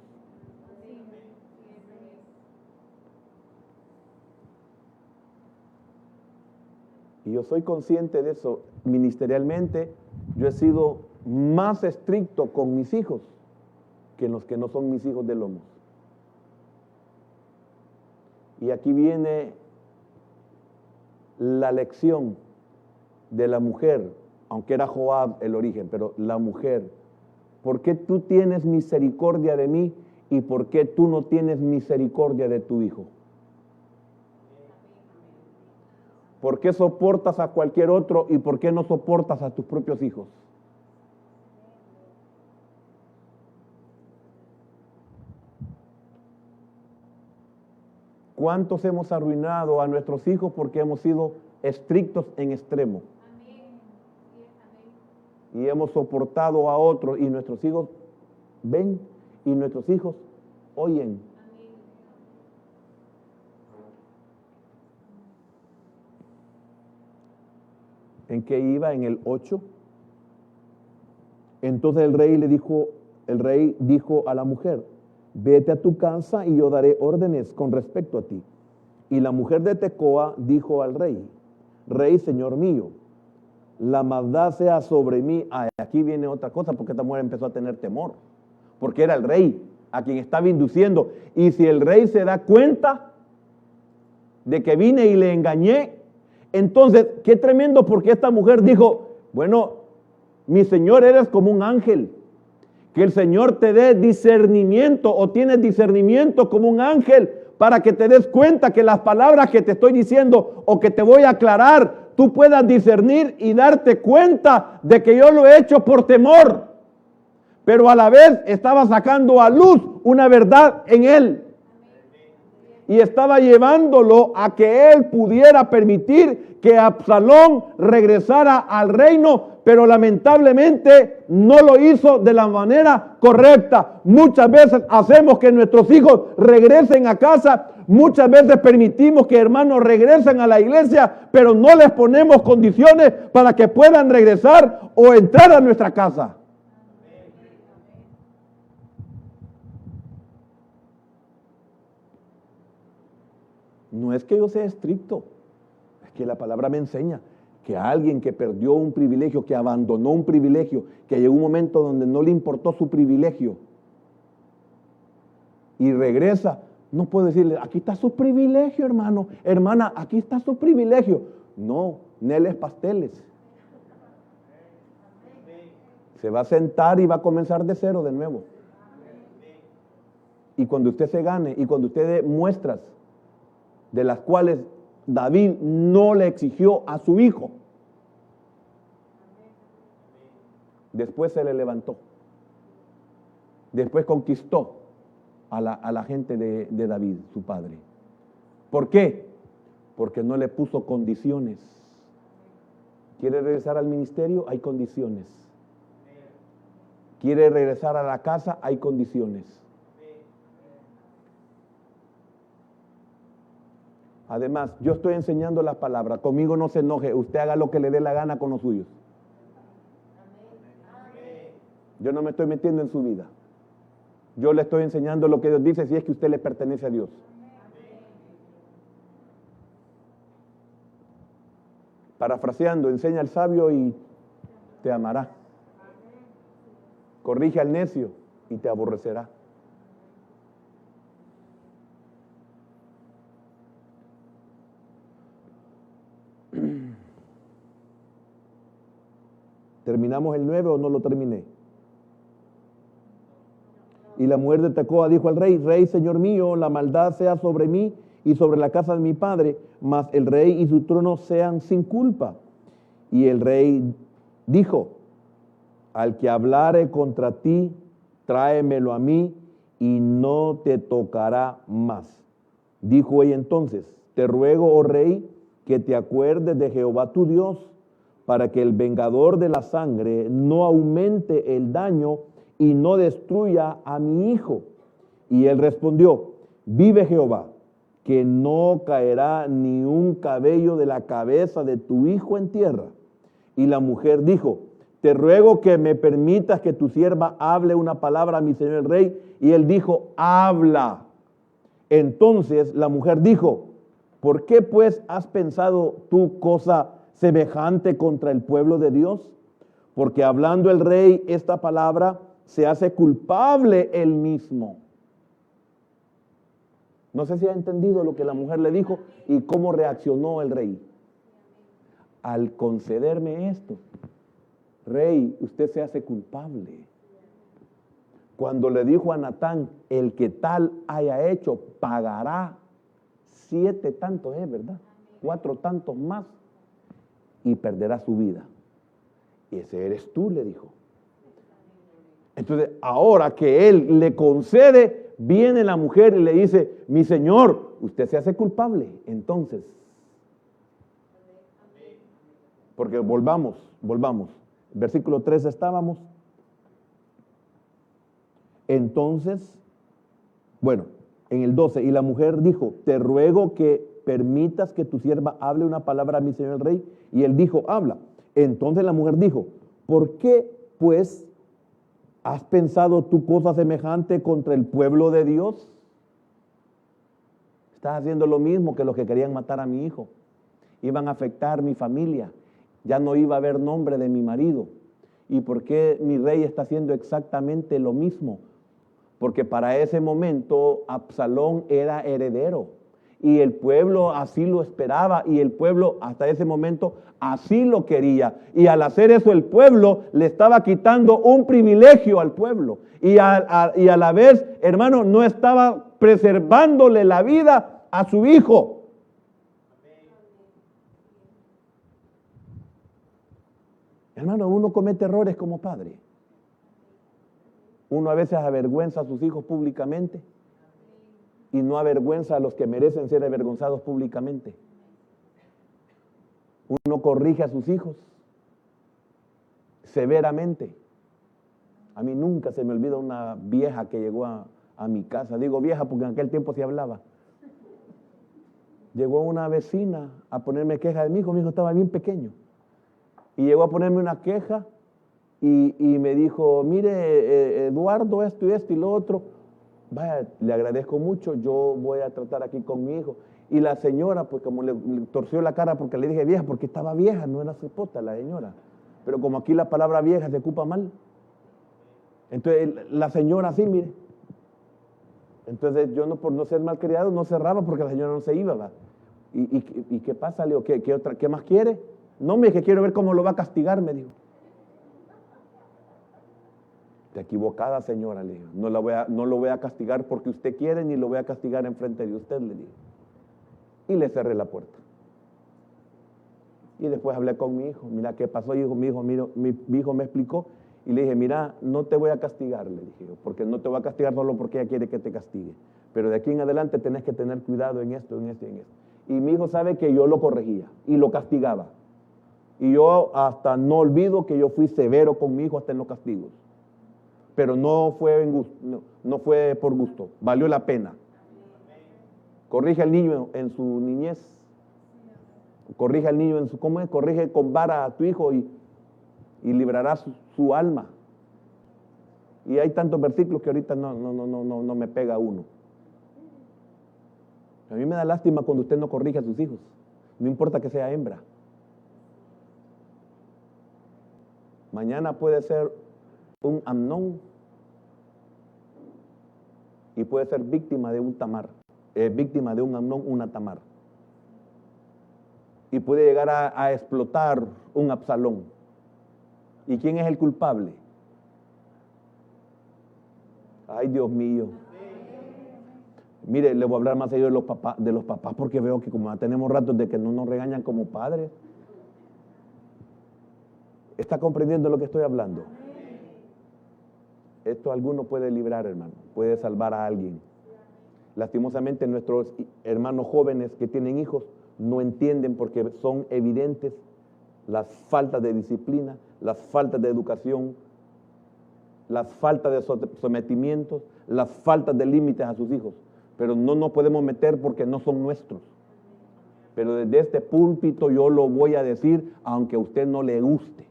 Y yo soy consciente de eso. Ministerialmente, yo he sido más estricto con mis hijos que los que no son mis hijos de lomos. Y aquí viene la lección de la mujer, aunque era Joab el origen, pero la mujer. ¿Por qué tú tienes misericordia de mí y por qué tú no tienes misericordia de tu hijo? ¿Por qué soportas a cualquier otro y por qué no soportas a tus propios hijos? ¿Cuántos hemos arruinado a nuestros hijos porque hemos sido estrictos en extremo? Y hemos soportado a otros y nuestros hijos ven y nuestros hijos oyen. ¿En qué iba? En el 8. Entonces el rey dijo a la mujer, vete a tu casa y yo daré órdenes con respecto a ti. Y la mujer de Tecoa dijo al rey, rey, señor mío, la maldad sea sobre mí. Aquí viene otra cosa, porque esta mujer empezó a tener temor, porque era el rey a quien estaba induciendo. Y si el rey se da cuenta de que vine y le engañé, entonces, qué tremendo, porque esta mujer dijo, bueno, Mi Señor, eres como un ángel. Que el Señor te dé discernimiento, o tienes discernimiento como un ángel, para que te des cuenta que las palabras que te estoy diciendo o que te voy a aclarar, tú puedas discernir y darte cuenta de que yo lo he hecho por temor, pero a la vez estaba sacando a luz una verdad en él y estaba llevándolo a que él pudiera permitir que Absalón regresara al reino, pero lamentablemente no lo hizo de la manera correcta. Muchas veces hacemos que nuestros hijos regresen a casa, muchas veces permitimos que hermanos regresen a la iglesia, pero no les ponemos condiciones para que puedan regresar o entrar a nuestra casa. No es que yo sea estricto, es que la palabra me enseña que alguien que perdió un privilegio, que abandonó un privilegio, que llegó un momento donde no le importó su privilegio y regresa, no puedo decirle, aquí está su privilegio, hermano, hermana, aquí está su privilegio. No, neles pasteles. Se va a sentar y va a comenzar de cero de nuevo. Y cuando usted se gane y cuando usted dé muestras de las cuales David no le exigió a su hijo, después se le levantó, después conquistó a la gente de David, su padre. ¿Por qué? Porque no le puso condiciones. ¿Quiere regresar al ministerio? Hay condiciones. ¿Quiere regresar a la casa? Hay condiciones. Además, yo estoy enseñando la palabra. Conmigo no se enoje. Usted haga lo que le dé la gana con los suyos. Yo no me estoy metiendo en su vida. Yo le estoy enseñando lo que Dios dice, si es que usted le pertenece a Dios. Parafraseando, enseña al sabio y te amará. Corrige al necio y te aborrecerá. ¿Terminamos el 9 o no lo terminé? Y la mujer de Tecoa dijo al rey: Rey, señor mío, la maldad sea sobre mí y sobre la casa de mi padre, mas el rey y su trono sean sin culpa. Y el rey dijo: al que hablare contra ti, tráemelo a mí y no te tocará más. Dijo ella entonces: te ruego, oh rey, que te acuerdes de Jehová tu Dios, para que el vengador de la sangre no aumente el daño y no destruya a mi hijo. Y él respondió: vive Jehová, que no caerá ni un cabello de la cabeza de tu hijo en tierra. Y la mujer dijo: te ruego que me permitas que tu sierva hable una palabra a mi señor el rey. Y él dijo: habla. Entonces la mujer dijo: ¿por qué pues has pensado tú cosa semejante contra el pueblo de Dios? Porque hablando el rey esta palabra, se hace culpable él mismo. No sé si ha entendido lo que la mujer le dijo y cómo reaccionó el rey. Al concederme esto, rey, usted se hace culpable. Cuando le dijo a Natán: el que tal haya hecho pagará 7 tantos, ¿verdad? 4 tantos más y perderá su vida. Y ese eres tú, le dijo. Entonces, ahora que él le concede, viene la mujer y le dice: mi señor, usted se hace culpable. Entonces, porque volvamos. Versículo 3 estábamos. Entonces, bueno, en el 12, y la mujer dijo: te ruego que permitas que tu sierva hable una palabra a mi señor el rey. Y él dijo: habla. Entonces la mujer dijo: ¿por qué pues has pensado tú cosa semejante contra el pueblo de Dios? Estás haciendo lo mismo que los que querían matar a mi hijo. Iban a afectar mi familia. Ya no iba a haber nombre de mi marido. ¿Y por qué mi rey está haciendo exactamente lo mismo? Porque para ese momento Absalón era heredero. Y el pueblo así lo esperaba y el pueblo hasta ese momento así lo quería. Y al hacer eso el pueblo le estaba quitando un privilegio al pueblo. Y a la vez, hermano, no estaba preservándole la vida a su hijo. Hermano, uno comete errores como padre. Uno a veces avergüenza a sus hijos públicamente y no avergüenza a los que merecen ser avergonzados públicamente. Uno corrige a sus hijos severamente. A mí nunca se me olvida una vieja que llegó a mi casa. Digo vieja porque en aquel tiempo se hablaba. Llegó una vecina a ponerme queja de mi hijo estaba bien pequeño. Y llegó a ponerme una queja y me dijo, mire, Eduardo, esto y lo otro. Vaya, le agradezco mucho, yo voy a tratar aquí con mi hijo. Y la señora, pues como le torció la cara porque le dije vieja, porque estaba vieja, no era cipota la señora. Pero como aquí la palabra vieja se ocupa mal. Entonces la señora así, mire. Entonces yo no, por no ser malcriado, no cerraba porque la señora no se iba, ¿va? ¿Y qué pasa? Le digo, ¿qué más quiere? No, me que quiero ver cómo lo va a castigar, me dijo. Está equivocada, señora, le digo. No lo voy a castigar porque usted quiere, ni lo voy a castigar enfrente de usted, le digo. Y le cerré la puerta. Y después hablé con mi hijo. Mira, ¿qué pasó, hijo? Mi hijo me explicó. Y le dije, mira, no te voy a castigar, le dije yo, porque no te voy a castigar solo porque ella quiere que te castigue. Pero de aquí en adelante tenés que tener cuidado en esto, en esto y en esto. Y mi hijo sabe que yo lo corregía y lo castigaba. Y yo hasta no olvido que yo fui severo con mi hijo hasta en los castigos. Pero no fue por gusto, valió la pena. Corrige al niño en su niñez. Corrige al niño en su... ¿Cómo es? Corrige con vara a tu hijo y librará su alma. Y hay tantos versículos que ahorita no me pega uno. A mí me da lástima cuando usted no corrige a sus hijos. No importa que sea hembra. Mañana puede ser un Amnón y puede ser víctima de un Tamar. Víctima de un Amnón, una Tamar. Y puede llegar a explotar un Absalón. ¿Y quién es el culpable? Ay, Dios mío. Mire, le voy a hablar más serio de los papás porque veo que como ya tenemos ratos de que no nos regañan como padres. ¿Está comprendiendo lo que estoy hablando? Esto alguno puede librar, hermano, puede salvar a alguien. Lastimosamente nuestros hermanos jóvenes que tienen hijos no entienden porque son evidentes las faltas de disciplina, las faltas de educación, las faltas de sometimientos, las faltas de límites a sus hijos. Pero no nos podemos meter porque no son nuestros. Pero desde este púlpito yo lo voy a decir aunque a usted no le guste.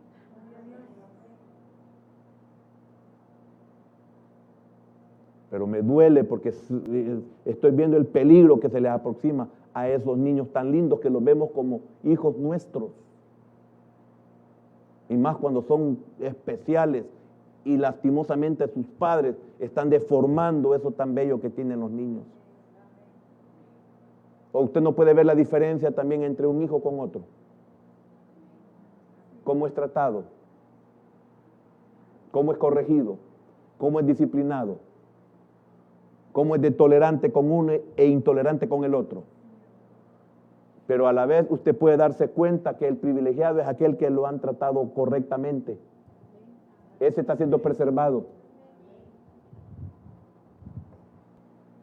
Pero me duele porque estoy viendo el peligro que se les aproxima a esos niños tan lindos que los vemos como hijos nuestros. Y más cuando son especiales y lastimosamente sus padres están deformando eso tan bello que tienen los niños. O usted no puede ver la diferencia también entre un hijo con otro. ¿Cómo es tratado? ¿Cómo es corregido? ¿Cómo es disciplinado? ¿Cómo es de tolerante con uno e intolerante con el otro? Pero a la vez usted puede darse cuenta que el privilegiado es aquel que lo han tratado correctamente. Ese está siendo preservado.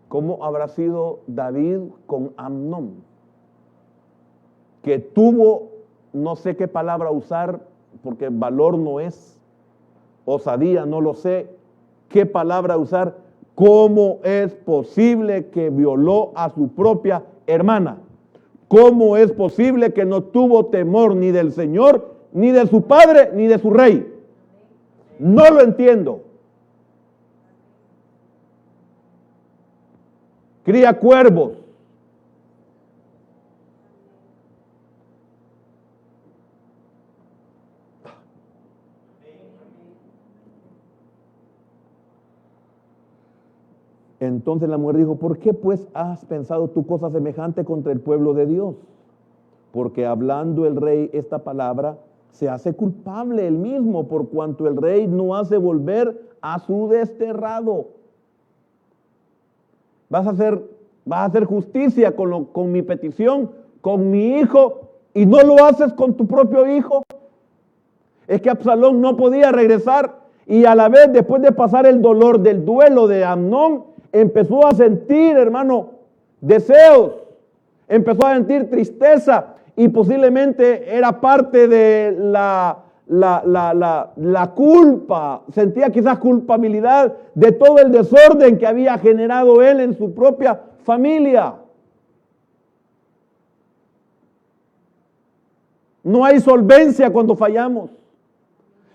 ¿Cómo habrá sido David con Amnón? Que tuvo, no sé qué palabra usar, porque valor no es, osadía, no lo sé, qué palabra usar. ¿Cómo es posible que violó a su propia hermana? ¿Cómo es posible que no tuvo temor ni del Señor, ni de su padre, ni de su rey? No lo entiendo. Cría cuervos. Entonces la mujer dijo, ¿por qué pues has pensado tú cosa semejante contra el pueblo de Dios? Porque hablando el rey esta palabra, se hace culpable él mismo, por cuanto el rey no hace volver a su desterrado. Vas a hacer justicia con mi petición, con mi hijo, y no lo haces con tu propio hijo. Es que Absalón no podía regresar, y a la vez, después de pasar el dolor del duelo de Amnón, empezó a sentir, hermano, deseos, empezó a sentir tristeza, y posiblemente era parte de la culpa, sentía quizás culpabilidad de todo el desorden que había generado él en su propia familia. No hay solvencia cuando fallamos.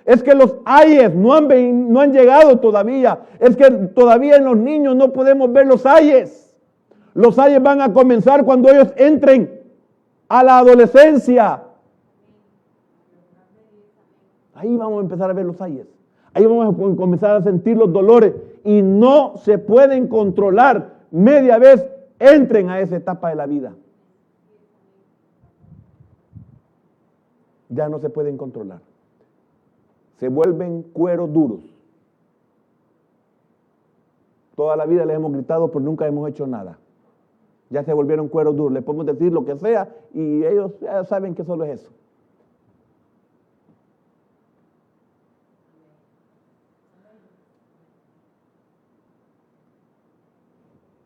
Es que los ayes no han llegado todavía. Es que todavía en los niños no podemos ver los ayes. Los ayes van a comenzar cuando ellos entren a la adolescencia. Ahí vamos a empezar a ver los ayes. Ahí vamos a comenzar a sentir los dolores. Y no se pueden controlar. Media vez entren a esa etapa de la vida. Ya no se pueden controlar. Se vuelven cueros duros. Toda la vida les hemos gritado, pero nunca hemos hecho nada. Ya se volvieron cueros duros. Les podemos decir lo que sea y ellos ya saben que solo es eso.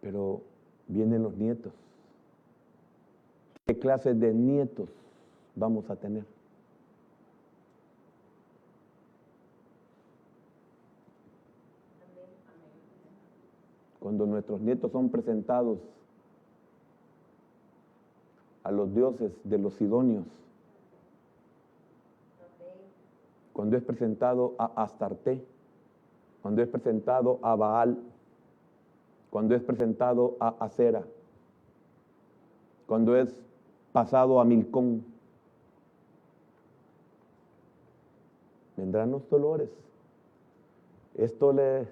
Pero vienen los nietos. ¿Qué clase de nietos vamos a tener? Cuando nuestros nietos son presentados a los dioses de los sidonios, cuando es presentado a Astarte, cuando es presentado a Baal, cuando es presentado a Acera, cuando es pasado a Milcón, vendrán los dolores. Esto le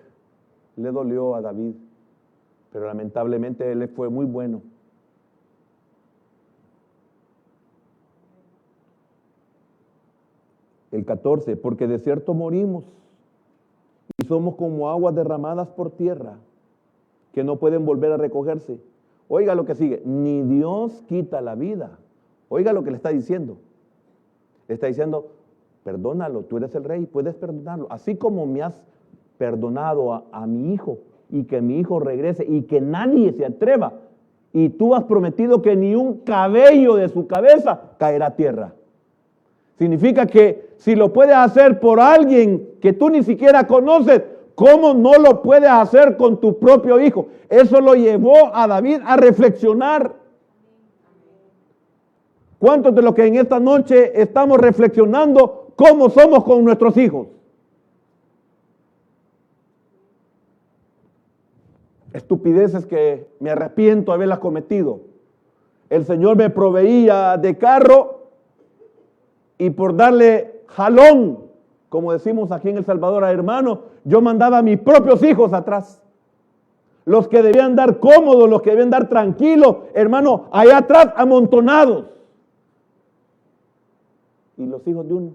dolió a David, pero lamentablemente él fue muy bueno. El 14, porque de cierto morimos y somos como aguas derramadas por tierra, que no pueden volver a recogerse. Oiga lo que sigue, ni Dios quita la vida. Oiga lo que le está diciendo. Le está diciendo, perdónalo, tú eres el rey, puedes perdonarlo. Así como me has perdonado a mi hijo, y que mi hijo regrese y que nadie se atreva, y tú has prometido que ni un cabello de su cabeza caerá a tierra. Significa que si lo puedes hacer por alguien que tú ni siquiera conoces, ¿cómo no lo puedes hacer con tu propio hijo? Eso lo llevó a David a reflexionar. ¿Cuántos de los que en esta noche estamos reflexionando cómo somos con nuestros hijos? Estupideces que me arrepiento de haberlas cometido. El Señor me proveía de carro y por darle jalón, como decimos aquí en El Salvador a hermanos, yo mandaba a mis propios hijos atrás. Los que debían dar cómodos, los que debían dar tranquilos, hermano, allá atrás amontonados. Y los hijos de uno,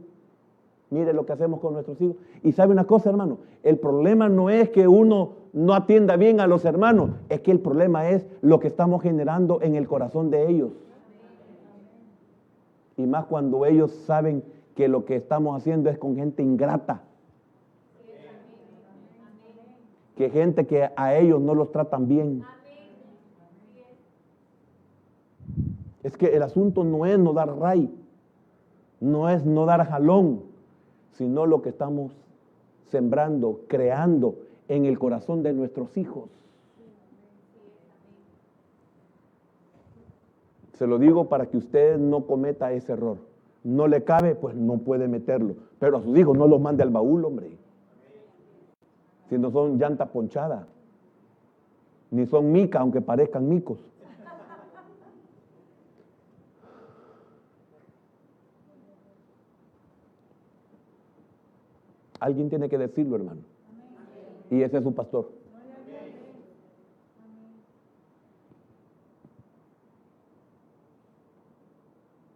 mire lo que hacemos con nuestros hijos. Y sabe una cosa, hermano, el problema no es que uno no atienda bien a los hermanos, es que el problema es lo que estamos generando en el corazón de ellos. Y más cuando ellos saben que lo que estamos haciendo es con gente ingrata. Que gente que a ellos no los tratan bien. Es que el asunto no es no dar ray, no es no dar jalón, sino lo que estamos sembrando, creando en el corazón de nuestros hijos. Se lo digo para que usted no cometa ese error. No le cabe, pues no puede meterlo. Pero a sus hijos no los mande al baúl, hombre. Si no son llanta ponchada, ni son mica, aunque parezcan micos. Alguien tiene que decirlo, hermano. Y ese es su pastor.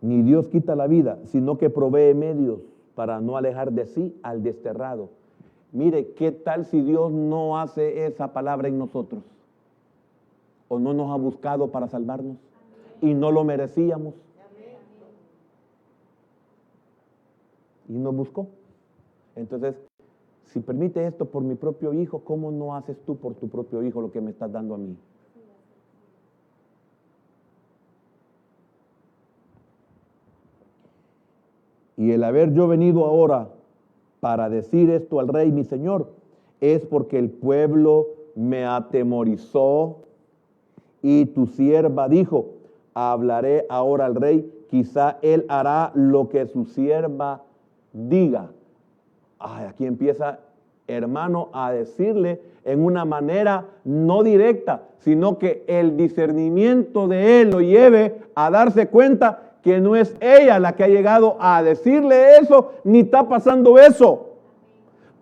ni Dios quita la vida, sino que provee medios para no alejar de sí al desterrado. Mire, ¿qué tal si Dios no hace esa palabra en nosotros? ¿O no nos ha buscado para salvarnos? Y no lo merecíamos. Y nos buscó. Entonces, si permite esto por mi propio hijo, ¿cómo no haces tú por tu propio hijo lo que me estás dando a mí? Y el haber yo venido ahora para decir esto al rey, mi señor, es porque el pueblo me atemorizó y tu sierva dijo, hablaré ahora al rey, quizá él hará lo que su sierva diga. Ay, aquí empieza, hermano, a decirle en una manera no directa, sino que el discernimiento de él lo lleve a darse cuenta que no es ella la que ha llegado a decirle eso, ni está pasando eso.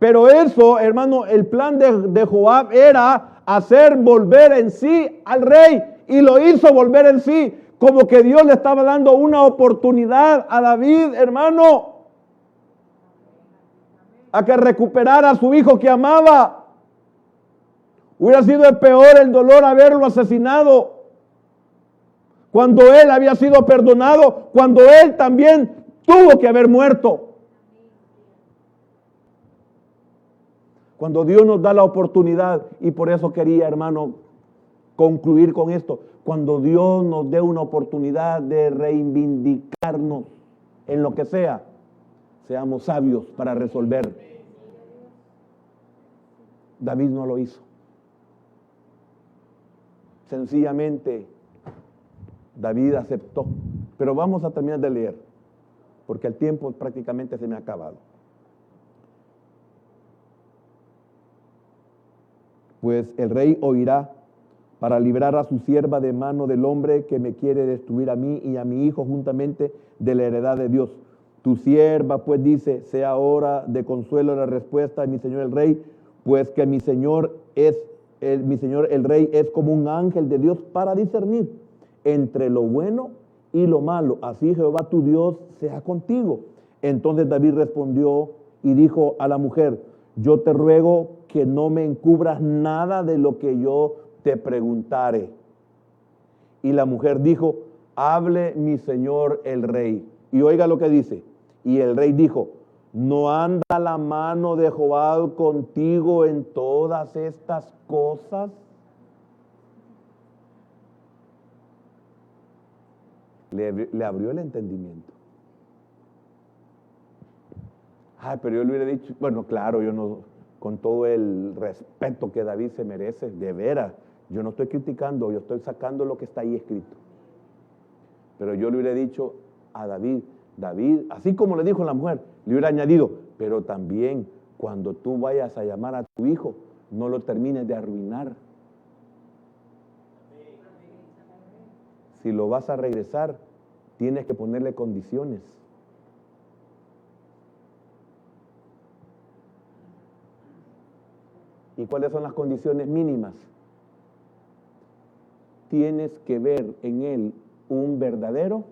Pero eso, hermano, el plan de Joab era hacer volver en sí al rey, y lo hizo volver en sí, como que Dios le estaba dando una oportunidad a David, hermano, a que recuperara a su hijo que amaba. Hubiera sido el peor el dolor haberlo asesinado, cuando él había sido perdonado, cuando él también tuvo que haber muerto. Cuando Dios nos da la oportunidad, y por eso quería, hermano, concluir con esto, cuando Dios nos dé una oportunidad de reivindicarnos en lo que sea, seamos sabios para resolver. David no lo hizo. Sencillamente, David aceptó. Pero vamos a terminar de leer, porque el tiempo prácticamente se me ha acabado. Pues el rey oirá para librar a su sierva de mano del hombre que me quiere destruir a mí y a mi hijo juntamente de la heredad de Dios. Tu sierva pues dice, sea hora de consuelo la respuesta de mi señor el rey, pues que mi señor el rey es como un ángel de Dios para discernir entre lo bueno y lo malo. Así Jehová tu Dios sea contigo. Entonces David respondió y dijo a la mujer, yo te ruego que no me encubras nada de lo que yo te preguntare. Y la mujer dijo, hable mi señor el rey. Y oiga lo que dice. Y el rey dijo, ¿no anda la mano de Joab contigo en todas estas cosas? Le abrió el entendimiento. Ay, pero yo le hubiera dicho, bueno, claro, yo no, con todo el respeto que David se merece, de veras, yo no estoy criticando, yo estoy sacando lo que está ahí escrito. Pero yo le hubiera dicho a David, así como le dijo la mujer, le hubiera añadido, pero también cuando tú vayas a llamar a tu hijo, no lo termines de arruinar. Si lo vas a regresar, tienes que ponerle condiciones. ¿Y cuáles son las condiciones mínimas? Tienes que ver en él un verdadero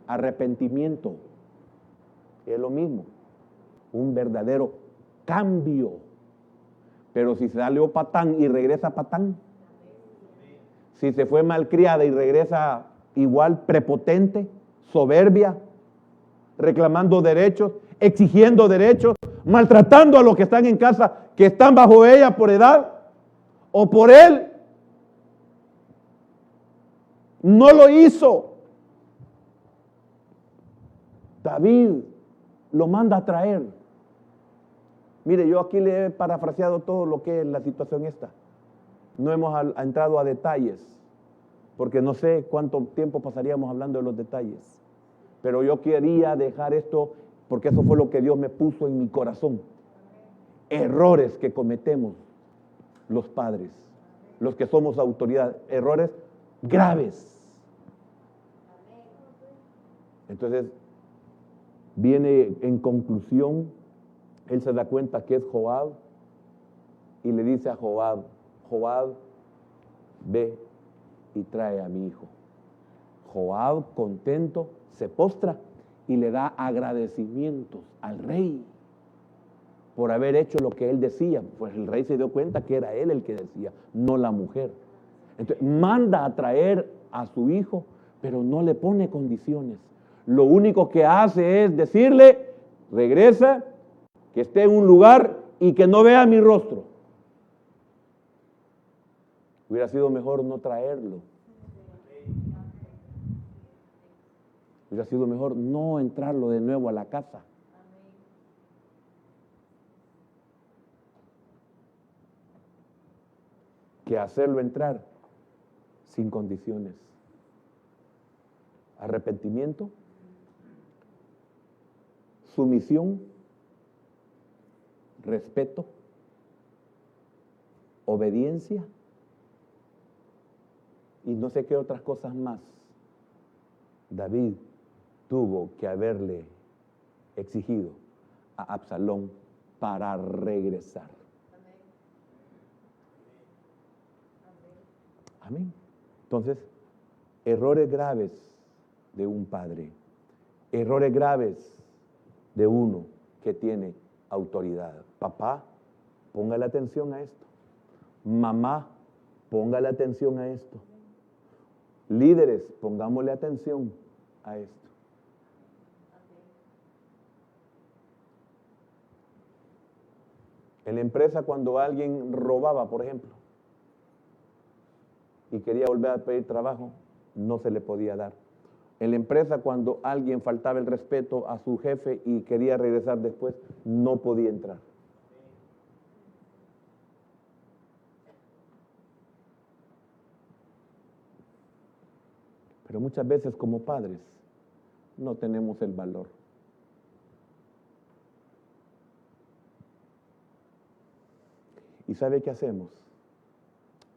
arrepentimiento. Es lo mismo, un verdadero cambio. Pero si salió patán y regresa patán, si se fue malcriada y regresa igual prepotente, soberbia, reclamando derechos, exigiendo derechos, maltratando a los que están en casa, que están bajo ella por edad o por él, no lo hizo. David lo manda a traer. Mire, yo aquí le he parafraseado todo lo que es la situación esta. No hemos entrado a detalles, porque no sé cuánto tiempo pasaríamos hablando de los detalles. Pero yo quería dejar esto, porque eso fue lo que Dios me puso en mi corazón. Errores que cometemos los padres, los que somos autoridad, errores graves. Entonces, viene en conclusión, él se da cuenta que es Joab y le dice a Joab, ve y trae a mi hijo. Joab, contento, se postra y le da agradecimientos al rey por haber hecho lo que él decía. Pues el rey se dio cuenta que era él el que decía, no la mujer. Entonces manda a traer a su hijo, pero no le pone condiciones. Lo único que hace es decirle, regresa, que esté en un lugar y que no vea mi rostro. Hubiera sido mejor no traerlo. Hubiera sido mejor no entrarlo de nuevo a la casa. Que hacerlo entrar sin condiciones. Arrepentimiento, sumisión, respeto, obediencia y no sé qué otras cosas más David tuvo que haberle exigido a Absalón para regresar. Amén. Entonces, errores graves de un padre, errores graves de uno que tiene autoridad. Papá, póngale atención a esto. Mamá, póngale atención a esto. Líderes, pongámosle atención a esto. En la empresa, cuando alguien robaba, por ejemplo, y quería volver a pedir trabajo, no se le podía dar. En la empresa, cuando alguien faltaba el respeto a su jefe y quería regresar después, no podía entrar. Pero muchas veces como padres no tenemos el valor. ¿Y sabe qué hacemos?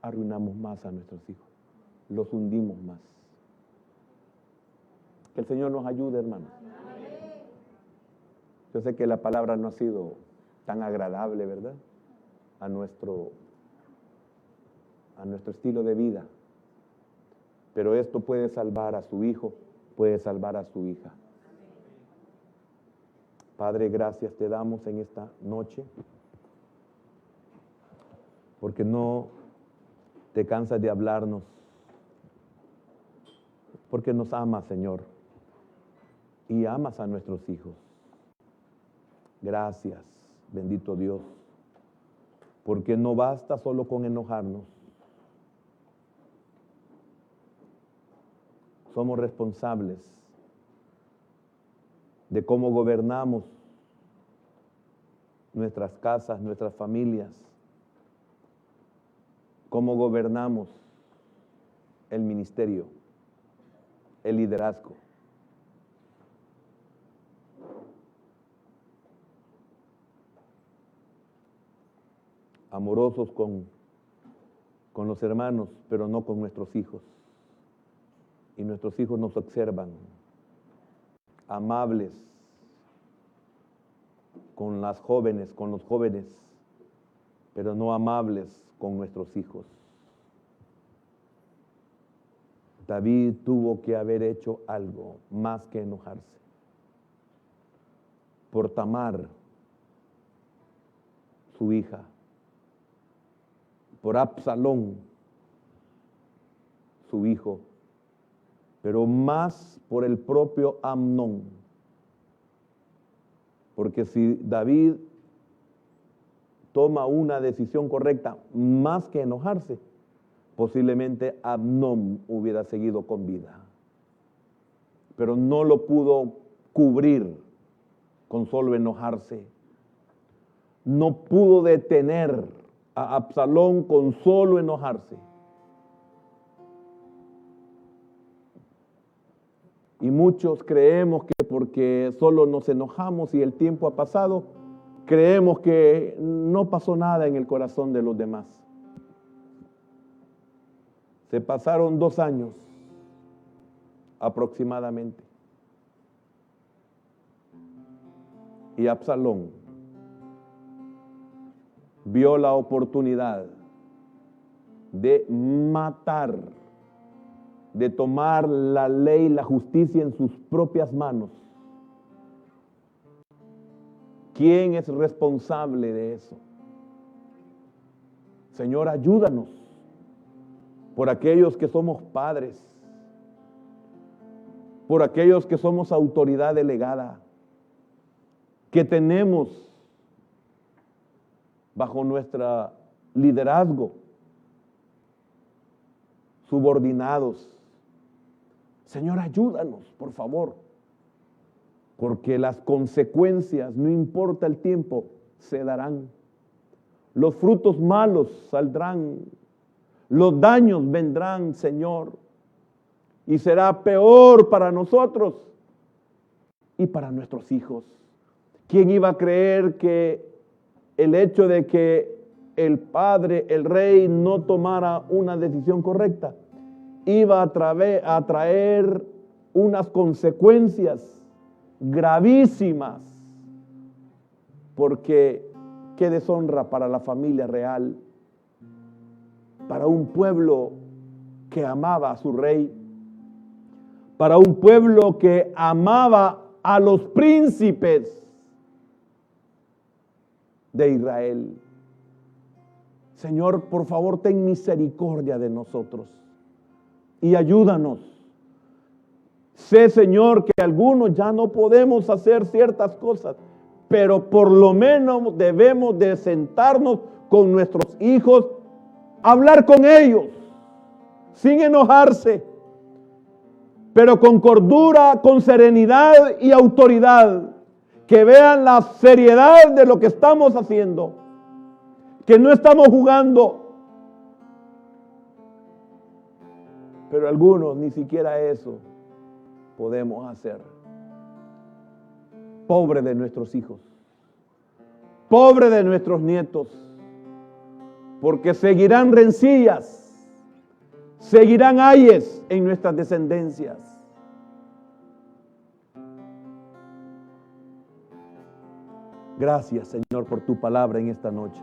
Arruinamos más a nuestros hijos, los hundimos más. Que el Señor nos ayude, hermanos. Yo sé que la palabra no ha sido tan agradable, ¿verdad? A nuestro estilo de vida. Pero esto puede salvar a su hijo, puede salvar a su hija. Padre, gracias te damos en esta noche, porque no te cansas de hablarnos, porque nos amas, Señor, y amas a nuestros hijos. Gracias, bendito Dios, porque no basta solo con enojarnos. Somos responsables de cómo gobernamos nuestras casas, nuestras familias, cómo gobernamos el ministerio, el liderazgo. Amorosos con los hermanos, pero no con nuestros hijos. Y nuestros hijos nos observan, amables con las jóvenes, con los jóvenes, pero no amables con nuestros hijos. David tuvo que haber hecho algo más que enojarse. Por Tamar, su hija, por Absalón, su hijo, pero más por el propio Amnón. Porque si David toma una decisión correcta, más que enojarse, posiblemente Amnón hubiera seguido con vida. Pero no lo pudo cubrir con solo enojarse. No pudo detener a Absalón con solo enojarse. Y muchos creemos que porque solo nos enojamos y el tiempo ha pasado, creemos que no pasó nada en el corazón de los demás. Se pasaron 2 años aproximadamente. Y Absalón vio la oportunidad de matar de tomar la ley y la justicia en sus propias manos. ¿Quién es responsable de eso? Señor, ayúdanos por aquellos que somos padres, por aquellos que somos autoridad delegada, que tenemos bajo nuestro liderazgo subordinados. Señor, ayúdanos, por favor, porque las consecuencias, no importa el tiempo, se darán. Los frutos malos saldrán, los daños vendrán, Señor, y será peor para nosotros y para nuestros hijos. ¿Quién iba a creer que el hecho de que el padre, el rey, no tomara una decisión correcta iba a traer unas consecuencias gravísimas? Porque qué deshonra para la familia real, para un pueblo que amaba a su rey, para un pueblo que amaba a los príncipes de Israel. Señor, por favor, ten misericordia de nosotros y ayúdanos. Sé, Señor, que algunos ya no podemos hacer ciertas cosas, pero por lo menos debemos de sentarnos con nuestros hijos, hablar con ellos, sin enojarse, pero con cordura, con serenidad y autoridad, que vean la seriedad de lo que estamos haciendo, que no estamos jugando. Pero algunos ni siquiera eso podemos hacer. Pobre de nuestros hijos, pobre de nuestros nietos, porque seguirán rencillas, seguirán ayes en nuestras descendencias. Gracias, Señor, por tu palabra en esta noche.